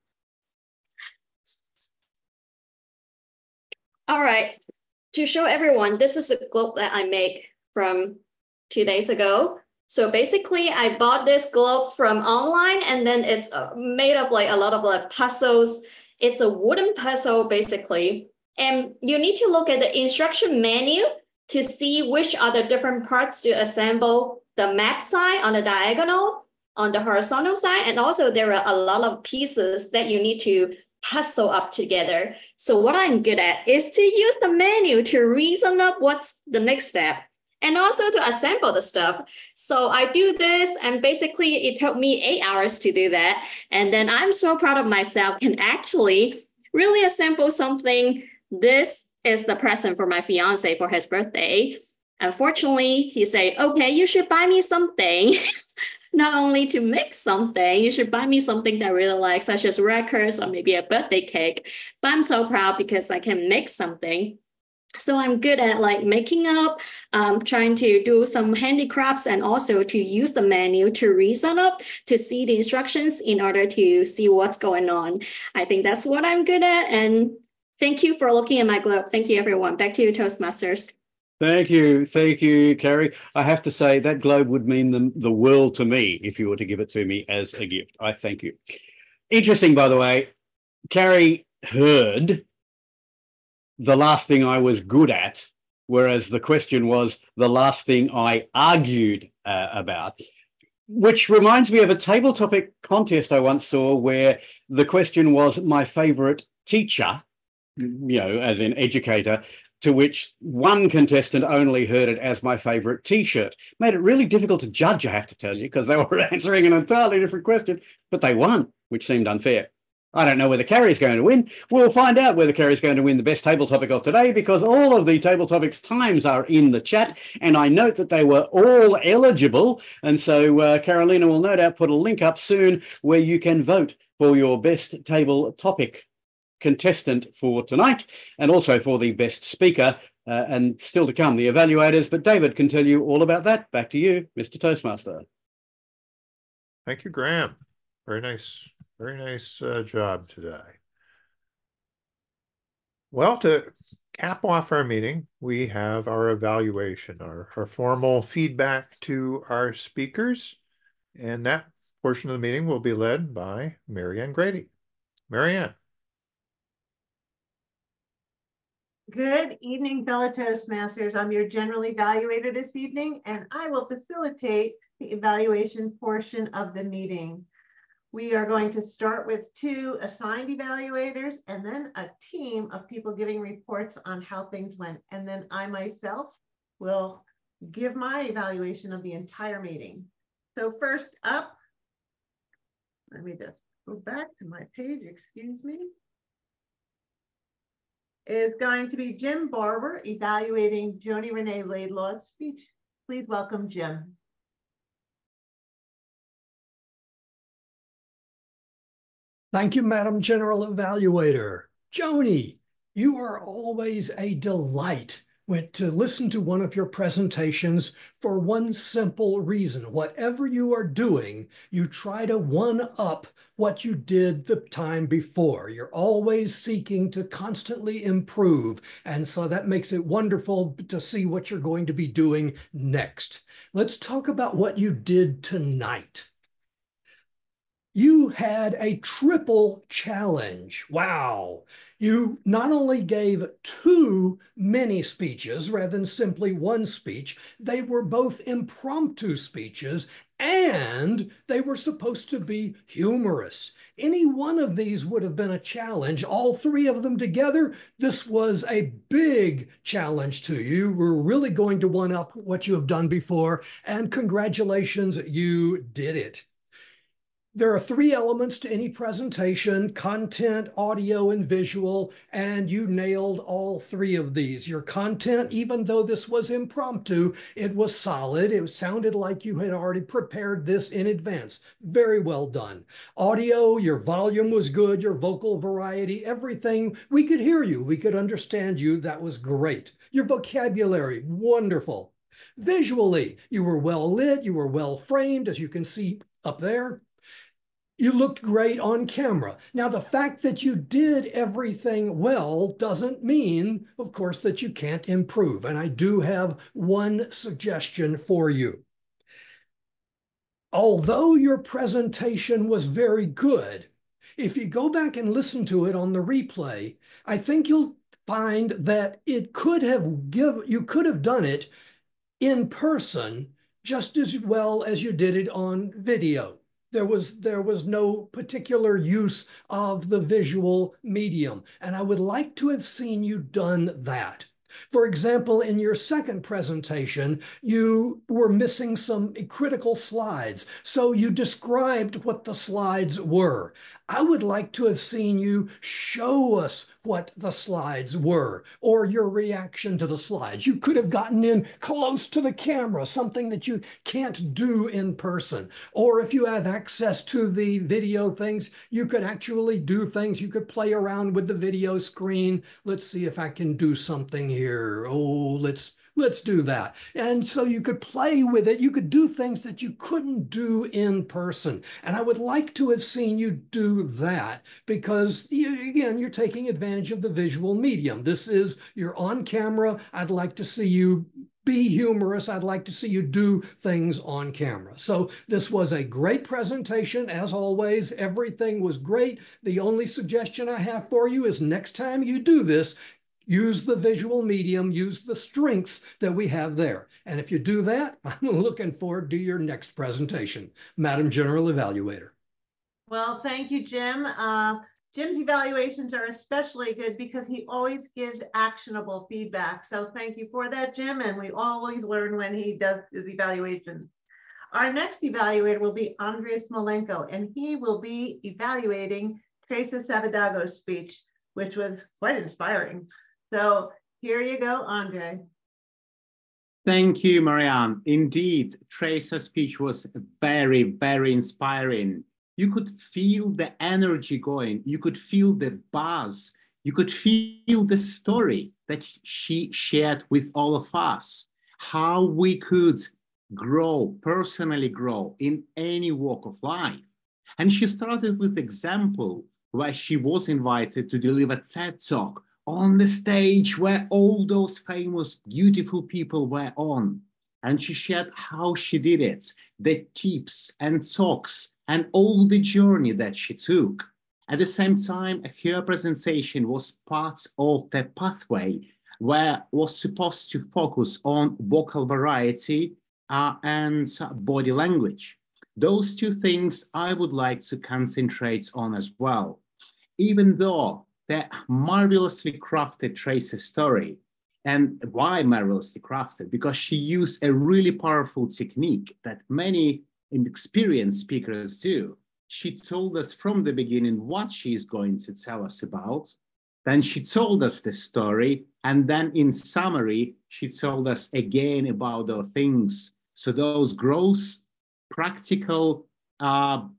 Speaker 4: All right, to show everyone, this is the globe that I make from 2 days ago. So basically I bought this globe from online, and then it's made of like a lot of like puzzles. It's a wooden puzzle basically. And you need to look at the instruction menu to see which are the different parts to assemble the map side on the diagonal, on the horizontal side. And also there are a lot of pieces that you need to puzzle up together. So what I'm good at is to use the menu to reason up what's the next step, and also to assemble the stuff. So I do this, and basically it took me 8 hours to do that. And then I'm so proud of myself, can actually really assemble something. This is the present for my fiance for his birthday. Unfortunately, he said, "Okay, you should buy me something." Not only to make something, you should buy me something that I really like, such as records or maybe a birthday cake. But I'm so proud because I can make something. So I'm good at like making up, trying to do some handicrafts, and also to use the menu to reason up, to see the instructions in order to see what's going on. I think that's what I'm good at. And thank you for looking at my globe. Thank you, everyone. Back to you, Toastmasters.
Speaker 7: Thank you, Carrie. I have to say that globe would mean the world to me if you were to give it to me as a gift. I thank you. Interesting, by the way, Carrie heard the last thing I was good at, whereas the question was the last thing I argued about, which reminds me of a table topic contest I once saw where the question was my favorite teacher, you know, as in educator, to which one contestant only heard it as my favorite T-shirt. Made it really difficult to judge, I have to tell you, because they were answering an entirely different question, but they won, which seemed unfair. I don't know whether Carrie's going to win. We'll find out whether Carrie's going to win the best table topic of today, because all of the table topics times are in the chat, and I note that they were all eligible. And so Carolina will no doubt put a link up soon where you can vote for your best table topic contestant for tonight, and also for the best speaker, and still to come, the evaluators. But David can tell you all about that. Back to you, Mr. Toastmaster.
Speaker 1: Thank you, Graham. Very nice job today. Well, to cap off our meeting, we have our evaluation, our formal feedback to our speakers, and that portion of the meeting will be led by Marianne Grady. Marianne.
Speaker 13: Good evening, fellow Toastmasters. I'm your general evaluator this evening, and I will facilitate the evaluation portion of the meeting. We are going to start with 2 assigned evaluators and then a team of people giving reports on how things went. And then I myself will give my evaluation of the entire meeting. So first up, let me just go back to my page, excuse me, is going to be Jim Barber evaluating Joni-Renee Laidlaw's speech. Please welcome Jim.
Speaker 14: Thank you, Madam General Evaluator. Joni, you are always a delight to listen to one of your presentations for one simple reason. Whatever you are doing, you try to one-up what you did the time before. You're always seeking to constantly improve, and so that makes it wonderful to see what you're going to be doing next. Let's talk about what you did tonight. You had a triple challenge. Wow. You not only gave 2 mini speeches rather than simply 1 speech, they were both impromptu speeches, and they were supposed to be humorous. Any one of these would have been a challenge. All 3 of them together, this was a big challenge to you. We're really going to one-up what you have done before, and congratulations, you did it. There are 3 elements to any presentation: content, audio, and visual, and you nailed all 3 of these. Your content, even though this was impromptu, it was solid. It sounded like you had already prepared this in advance. Very well done. Audio, your volume was good, your vocal variety, everything. We could hear you. We could understand you. That was great. Your vocabulary, wonderful. Visually, you were well lit, you were well framed, as you can see up there. You looked great on camera. Now, the fact that you did everything well doesn't mean, of course, that you can't improve. And I do have one suggestion for you. Although your presentation was very good, if you go back and listen to it on the replay, I think you'll find that you could have done it in person just as well as you did it on video. There was no particular use of the visual medium, and I would like to have seen you done that. For example, in your second presentation, you were missing some critical slides, so you described what the slides were. I would like to have seen you show us what the slides were, or your reaction to the slides. You could have gotten in close to the camera, something that you can't do in person. Or if you have access to the video things, you could actually do things. You could play around with the video screen. Let's see if I can do something here. Oh, let's Let's do that. And so you could play with it. You could do things that you couldn't do in person. And I would like to have seen you do that because, again, you're taking advantage of the visual medium. This is, you're on camera. I'd like to see you be humorous. I'd like to see you do things on camera. So this was a great presentation. As always, everything was great. The only suggestion I have for you is next time you do this, use the visual medium, use the strengths that we have there. And if you do that, I'm looking forward to your next presentation. Madam General Evaluator.
Speaker 13: Well, thank you, Jim. Jim's evaluations are especially good because he always gives actionable feedback. So thank you for that, Jim. And we always learn when he does his evaluation. Our next evaluator will be Andres Malenko, and he will be evaluating Traca Savadogo's speech, which was quite inspiring. So here you go, Andre.
Speaker 15: Thank you, Marianne. Indeed, Traca's speech was very, very inspiring. You could feel the energy going. You could feel the buzz. You could feel the story that she shared with all of us, how we could grow, personally grow in any walk of life. And she started with example where she was invited to deliver TED Talk on the stage where all those famous, beautiful people were on. And she shared how she did it, the tips and talks, and all the journey that she took. At the same time, her presentation was part of the pathway where was supposed to focus on vocal variety and body language. Those two things I would like to concentrate on as well. Even though the marvelously crafted Traca story, and why marvelously crafted? Because she used a really powerful technique that many experienced speakers do. She told us from the beginning what she is going to tell us about. Then she told us the story. And then in summary, she told us again about those things. So those gross, practical,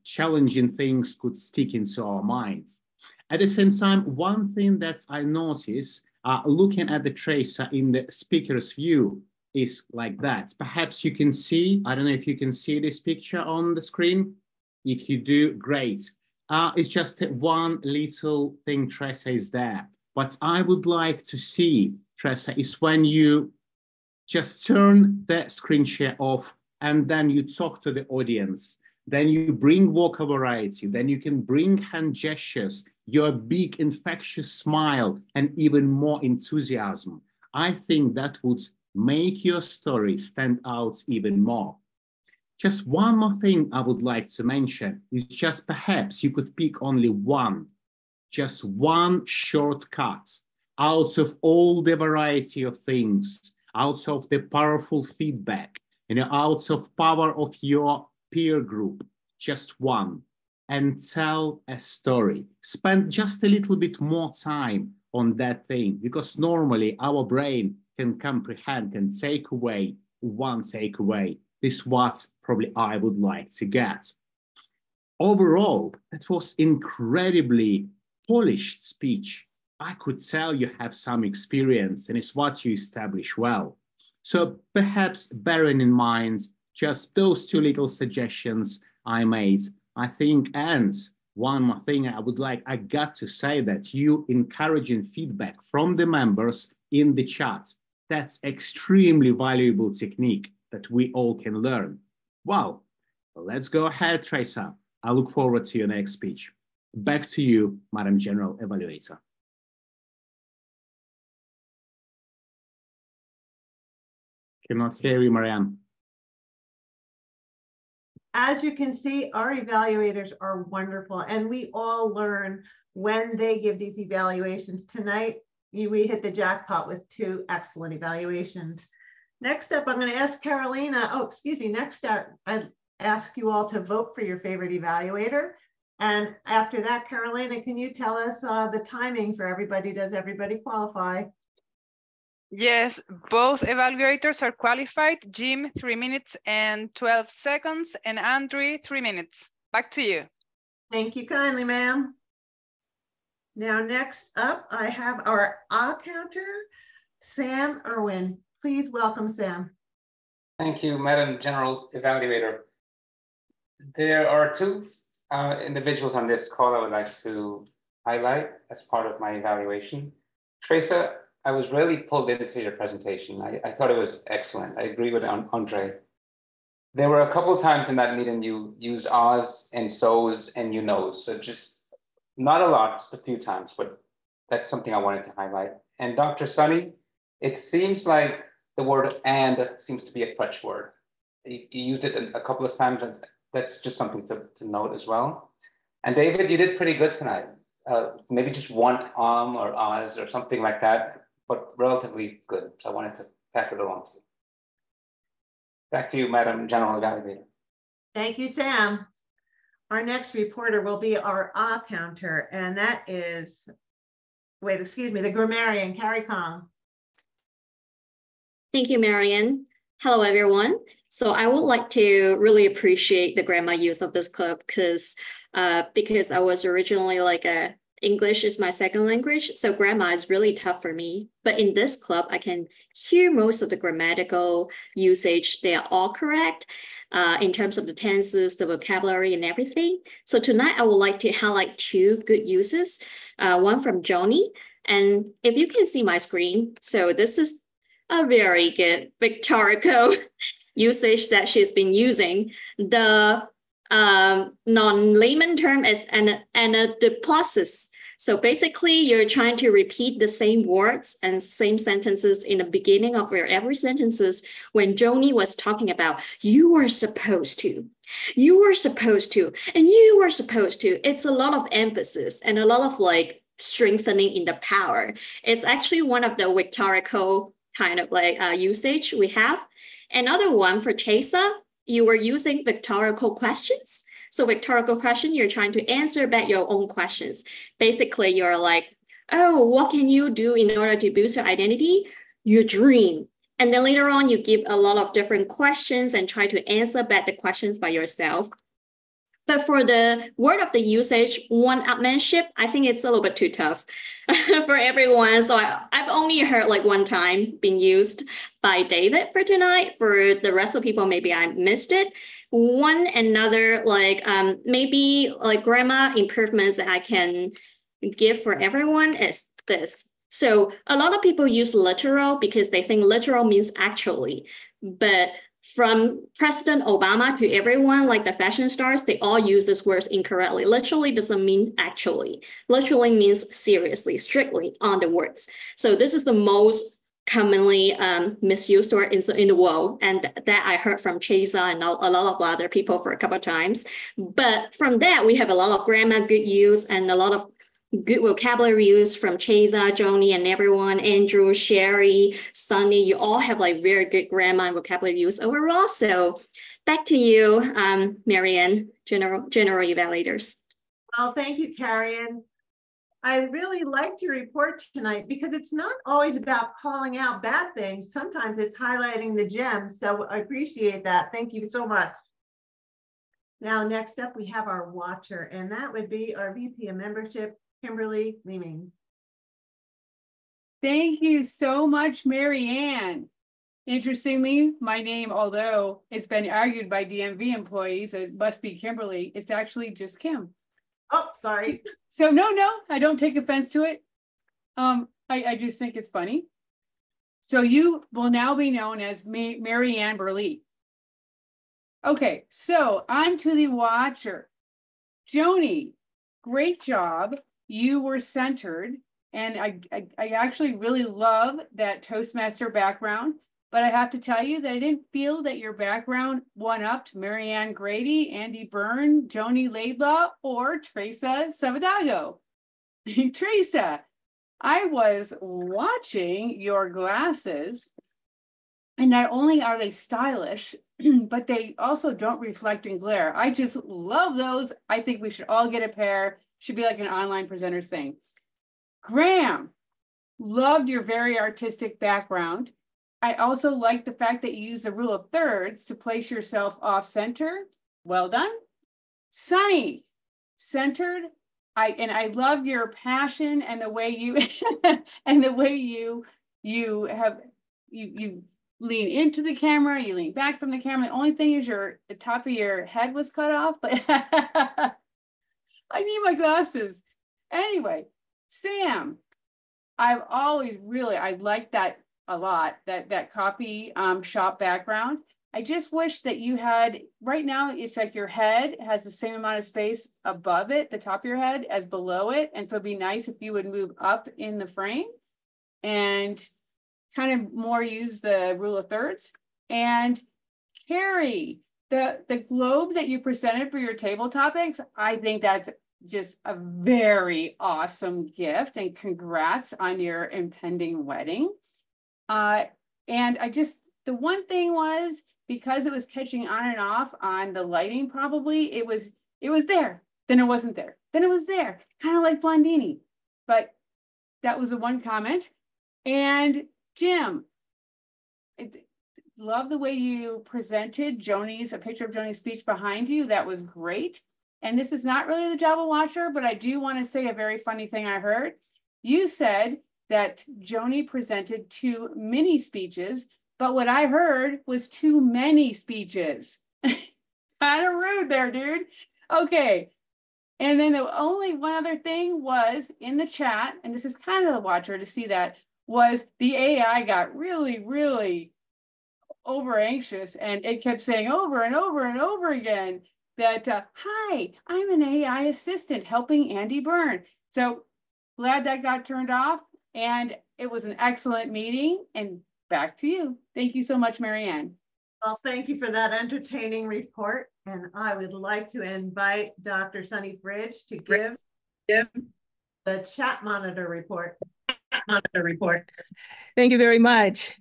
Speaker 15: challenging things could stick into our minds. At the same time, one thing that I noticed, looking at the Traca in the speaker's view, is like that. Perhaps you can see, I don't know if you can see this picture on the screen. If you do, great. It's just one little thing Traca is there. What I would like to see, Traca, is when you just turn the screen share off and then you talk to the audience. Then you bring vocal variety, then you can bring hand gestures, your big infectious smile, and even more enthusiasm. I think that would make your story stand out even more. Just one more thing I would like to mention is just perhaps you could pick only one, just one shortcut out of all the variety of things, out of the powerful feedback, out of power of your peer group, just one, and tell a story. Spend just a little bit more time on that thing, because normally our brain can comprehend and take away one takeaway. This is what probably I would like to get. Overall, that was incredibly polished speech. I could tell you have some experience and it's what you establish well. So perhaps bearing in mind just those two little suggestions I made, I think, and one more thing I got to say that you encouraging feedback from the members in the chat. That's extremely valuable technique that we all can learn. Well, let's go ahead, Traca. I look forward to your next speech. Back to you, Madam General Evaluator. Cannot hear you, Marianne.
Speaker 13: As you can see, our evaluators are wonderful, and we all learn when they give these evaluations. Tonight, we hit the jackpot with 2 excellent evaluations. Next up, I'm going to ask Carolina. Oh, excuse me. Next up, I'd ask you all to vote for your favorite evaluator. And after that, Carolina, can you tell us the timing for everybody? Does everybody qualify?
Speaker 2: Yes, both evaluators are qualified. Jim, 3 minutes and 12 seconds, and Andre, 3 minutes. Back to you.
Speaker 13: Thank you kindly, ma'am. Now, next up, I have our counter, Sam Irwin. Please welcome Sam.
Speaker 3: Thank you, Madam General Evaluator. There are two individuals on this call I would like to highlight as part of my evaluation. Traca, I was really pulled into your presentation. I thought it was excellent. I agree with Andre. There were a couple of times in that meeting you used ahs and so's and you knows. So just not a lot, just a few times, but that's something I wanted to highlight. And Dr. Sunny, it seems like the word and seems to be a crutch word. You used it a couple of times, and that's just something to note as well. And David, you did pretty good tonight. Maybe just one or ahs or something like that, but relatively good. So I wanted to pass it along to you. Back to you, Madam General Evaluator.
Speaker 13: Thank you, Sam. Our next reporter will be our ah counter, and that is, wait, excuse me, the grammarian, Carrie Kong.
Speaker 4: Thank you, Marianne. Hello, everyone. So I would like to really appreciate the grammar use of this club because I was originally like English is my second language, so grammar is really tough for me. But in this club, I can hear most of the grammatical usage. They are all correct in terms of the tenses, the vocabulary, and everything. So tonight, I would like to highlight two good uses, one from Joni. And if you can see my screen, so this is a very good Victorico usage that she's been using. The non-layman term is anadiplasis. So basically, you're trying to repeat the same words and same sentences in the beginning of every sentences. When Joni was talking about, you are supposed to, you are supposed to, and you are supposed to, it's a lot of emphasis and a lot of like strengthening in the power. It's actually one of the Victorico kind of like usage we have. Another one for Traca, you were using Victorical questions. So Victorical question, you're trying to answer back your own questions. Basically, you're like, oh, what can you do in order to boost your identity? Your dream. And then later on, you give a lot of different questions and try to answer back the questions by yourself. But for the word of the usage, one-upmanship, I think it's a little bit too tough for everyone. So I've only heard like one time being used by David for tonight. For the rest of people, maybe I missed it. One another like maybe like grammar improvements that I can give for everyone is this. So a lot of people use literal because they think literal means actually, but from President Obama to everyone, like the fashion stars, they all use these words incorrectly. Literally doesn't mean actually. Literally means seriously, strictly on the words. So this is the most commonly misused word in the world. And that I heard from Traca and a lot of other people for a couple of times. But from that, we have a lot of grammar good use and a lot of good vocabulary use from Traca, Joni, and everyone, Andrew, Sherry, Sunny. You all have like very good grammar and vocabulary use overall. So back to you, Marianne, general evaluators.
Speaker 13: Well, thank you, Karian. I really liked your report tonight because it's not always about calling out bad things. Sometimes it's highlighting the gems. So I appreciate that. Thank you so much. Now, next up, we have our watcher, and that would be our VP of Membership, Kimberly Leeming.
Speaker 5: Thank you so much, Marianne. Interestingly, my name, although it's been argued by DMV employees, it must be Kimberly, it's actually just Kim.
Speaker 13: Oh, sorry.
Speaker 5: So no, I don't take offense to it. I just think it's funny. So you will now be known as Marianne Burley. Okay, so on to the watcher. Joni, great job. You were centered, and I actually really love that Toastmaster background, but I have to tell you that I didn't feel that your background one-upped Marianne Grady, Andy Byrne, Joni Laidlaw, or Traca Savadogo. Traca, I was watching your glasses, and not only are they stylish, but they also don't reflect and glare. I just love those. I think we should all get a pair. Should be like an online presenter's thing. Graham, loved your very artistic background. I also like the fact that you use the rule of thirds to place yourself off center. Well done. Sunny, centered. I love your passion and the way you and the way you have you lean into the camera, you lean back from the camera. The only thing is the top of your head was cut off, but I need my glasses. Anyway, Sam, I've always really, I like that a lot, that coffee shop background. I just wish that you had, right now, it's like your head has the same amount of space above it, the top of your head, as below it. And so it'd be nice if you would move up in the frame and kind of more use the rule of thirds. And Carrie, the globe that you presented for your table topics, I think that's just a very awesome gift, and congrats on your impending wedding. And the one thing was, because it was catching on and off on the lighting, probably it was there, then it wasn't there, then it was there, kind of like Blondini. But that was the one comment. And Jim, love the way you presented a picture of Joni's speech behind you. That was great. And this is not really the Java Watcher, but I do want to say a very funny thing I heard. You said that Joni presented 2 mini speeches, but what I heard was too many speeches. Kind of rude there, dude. Okay. And then the only one other thing was in the chat, and this is kind of the Watcher to see that, was the AI got really, really over anxious, and it kept saying over and over and over again that, hi, I'm an AI assistant helping Andy Byrne. So glad that got turned off, and it was an excellent meeting. And back to you. Thank you so much, Marianne.
Speaker 13: Well, thank you for that entertaining report. And I would like to invite Dr. Sunny Bridge to give the chat monitor report.
Speaker 6: Thank you very much,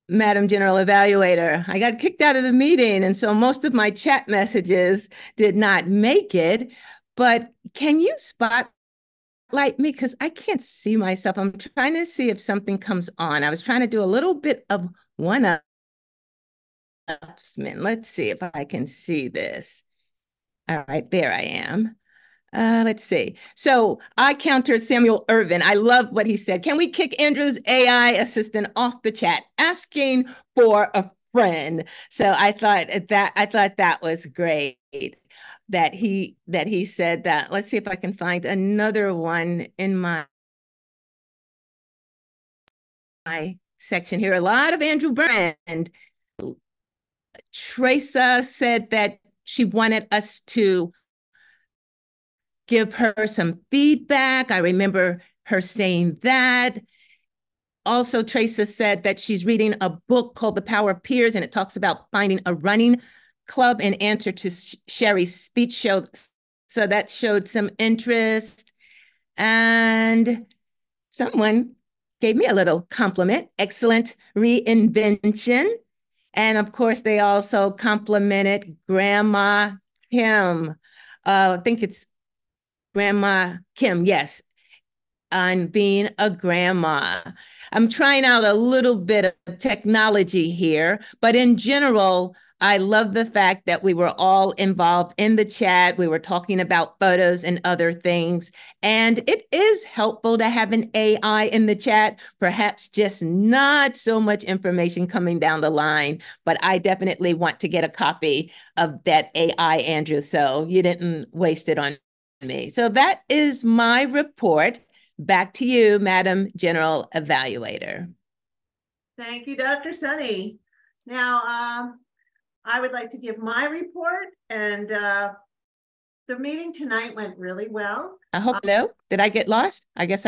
Speaker 6: Madam General Evaluator. I got kicked out of the meeting, and so most of my chat messages did not make it. But can you spotlight me? Because I can't see myself. I'm trying to see if something comes on. I was trying to do a little bit of one-upsman. Let's see if I can see this. All right, there I am. Let's see. So I countered Samuel Irvin. I love what he said. Can we kick Andrew's AI assistant off the chat, asking for a friend? So I thought that was great that he said that. Let's see if I can find another one in my section here. A lot of Andrew Byrne. Traca said that she wanted us to give her some feedback. I remember her saying that. Also, Traca said that she's reading a book called The Power of Peers, and it talks about finding a running club in answer to Sherry's speech show. So that showed some interest. And someone gave me a little compliment. Excellent reinvention. And of course, they also complimented Grandma Kim. I think it's Grandma Kim, yes, on being a grandma. I'm trying out a little bit of technology here, but in general, I love the fact that we were all involved in the chat. We were talking about photos and other things, and it is helpful to have an AI in the chat, perhaps just not so much information coming down the line, but I definitely want to get a copy of that AI, Andrew, so you didn't waste it on me. So that is my report. Back to you, Madam General Evaluator.
Speaker 13: Thank you, Dr. Sunny. Now, I would like to give my report, and the meeting tonight went really well.
Speaker 6: I hope so. Did I get lost? I guess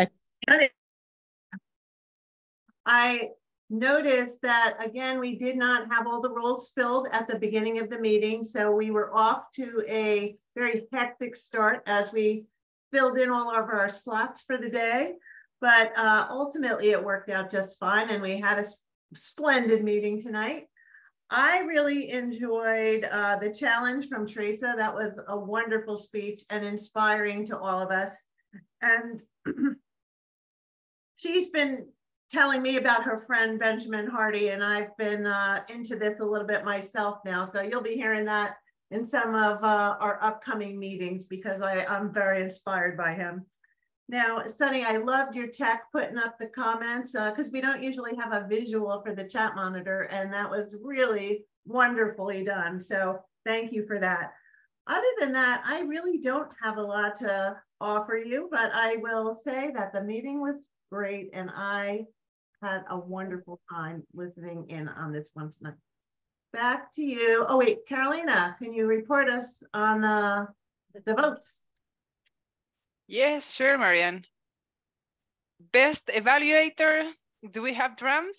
Speaker 13: I noticed that, again, we did not have all the roles filled at the beginning of the meeting, so we were off to a very hectic start as we filled in all of our slots for the day. But ultimately, it worked out just fine, and we had a splendid meeting tonight. I really enjoyed the challenge from Traca. That was a wonderful speech and inspiring to all of us. And she's been telling me about her friend Benjamin Hardy, and I've been into this a little bit myself now. So you'll be hearing that in some of our upcoming meetings, because I'm very inspired by him. Now, Sunny, I loved your tech putting up the comments because we don't usually have a visual for the chat monitor, and that was really wonderfully done. So thank you for that. Other than that, I really don't have a lot to offer you, but I will say that the meeting was great and I had a wonderful time listening in on this one tonight. Back to you. Oh wait, Carolina, can you report us on the votes?
Speaker 2: Yes, sure, Marianne. Best evaluator. Do we have drums?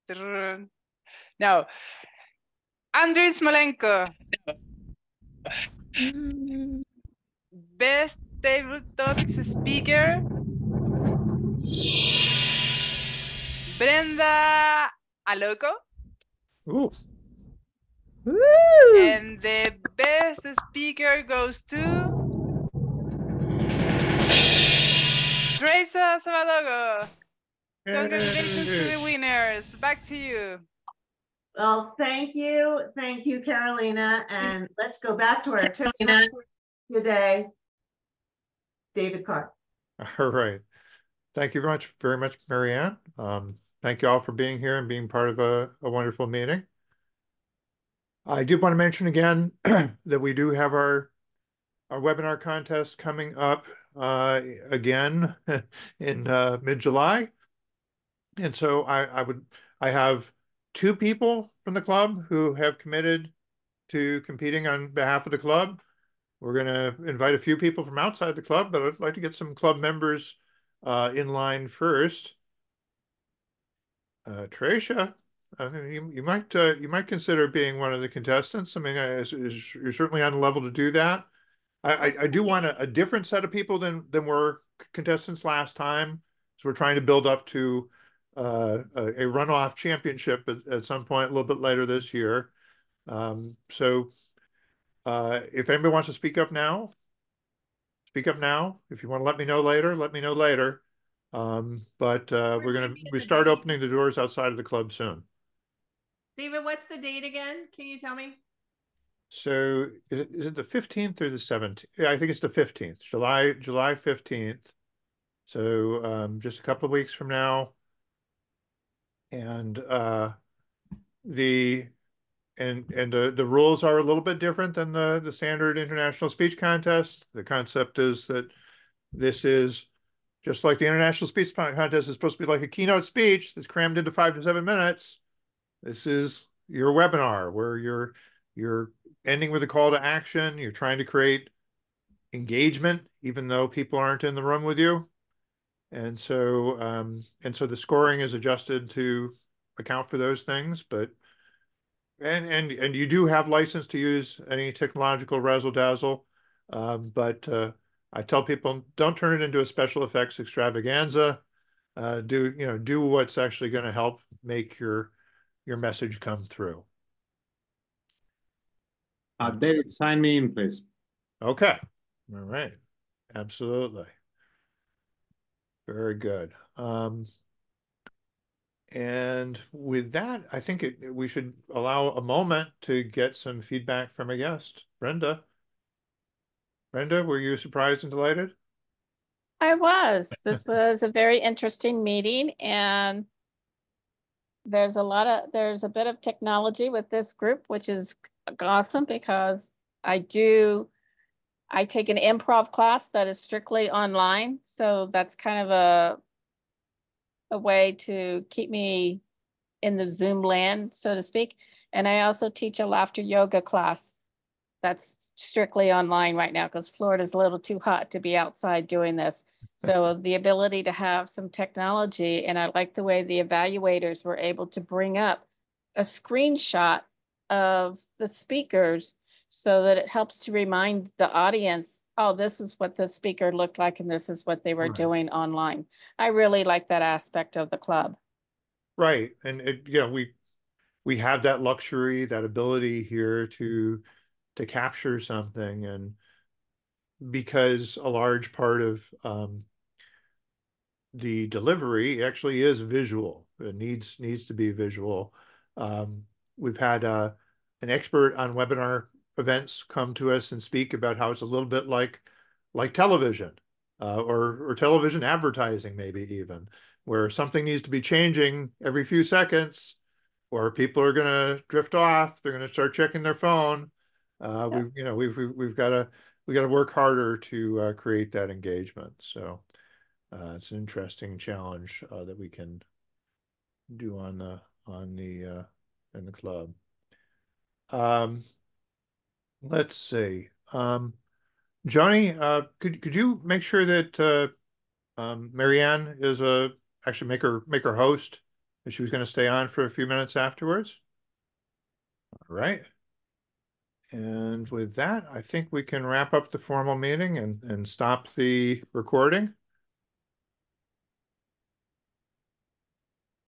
Speaker 2: No. Andriy Smolenko. Best table talks speaker. Brenda Aloco.
Speaker 1: Ooh.
Speaker 6: Woo!
Speaker 2: And the best speaker goes to Traca Savadogo. Congratulations to the winners. Back to you.
Speaker 13: Well, thank you, Carolina, and let's go back to our Toastmasters today. David Carr.
Speaker 1: All right. Thank you very much, Marianne. Thank you all for being here and being part of a wonderful meeting. I do want to mention again that we do have our webinar contest coming up again in mid-July. And so I have 2 people from the club who have committed to competing on behalf of the club. We're going to invite a few people from outside the club, but I'd like to get some club members in line first. Tracia, I mean, you might consider being one of the contestants. I mean, you're certainly on the level to do that. I do want a different set of people than were contestants last time. So we're trying to build up to a runoff championship at some point a little bit later this year. So if anybody wants to speak up now, speak up now. If you want to let me know later, let me know later. But we start opening the doors outside of the club soon.
Speaker 9: David, what's the date again? Can you tell me?
Speaker 1: So is it the 15th or the 17th? Yeah, I think it's the 15th, July 15th. So just a couple of weeks from now. And the rules are a little bit different than the standard international speech contest. The concept is that this is just like the international speech contest is supposed to be like a keynote speech that's crammed into 5 to 7 minutes. This is your webinar where you're ending with a call to action. You're trying to create engagement, even though people aren't in the room with you. And so the scoring is adjusted to account for those things, but and you do have license to use any technological razzle dazzle, but I tell people don't turn it into a special effects extravaganza. Do what's actually going to help make your message come through.
Speaker 15: David, sign me in, please.
Speaker 1: Okay. All right. Absolutely. Very good. And with that, I think we should allow a moment to get some feedback from a guest. Brenda, were you surprised and delighted?
Speaker 11: I was. This was a very interesting meeting, and there's a bit of technology with this group, which is awesome because I take an improv class that is strictly online. So that's kind of a way to keep me in the Zoom land, so to speak. And I also teach a laughter yoga class that's strictly online right now because Florida's a little too hot to be outside doing this. So the ability to have some technology, and I like the way the evaluators were able to bring up a screenshot of the speakers so that it helps to remind the audience, oh, this is what the speaker looked like and this is what they were doing online. I really like that aspect of the club.
Speaker 1: Right. And we have that luxury, that ability here to capture something, and because a large part of the delivery actually is visual. It needs to be visual. We've had an expert on webinar events come to us and speak about how it's a little bit like television. or television advertising, maybe even, where something needs to be changing every few seconds, or people are going to drift off. They're going to start checking their phone. We've got to work harder to create that engagement. So it's an interesting challenge that we can do in the club. Let's see. Joni, could you make sure that Marianne is actually make her host, and she was going to stay on for a few minutes afterwards. All right. And with that, I think we can wrap up the formal meeting and stop the recording.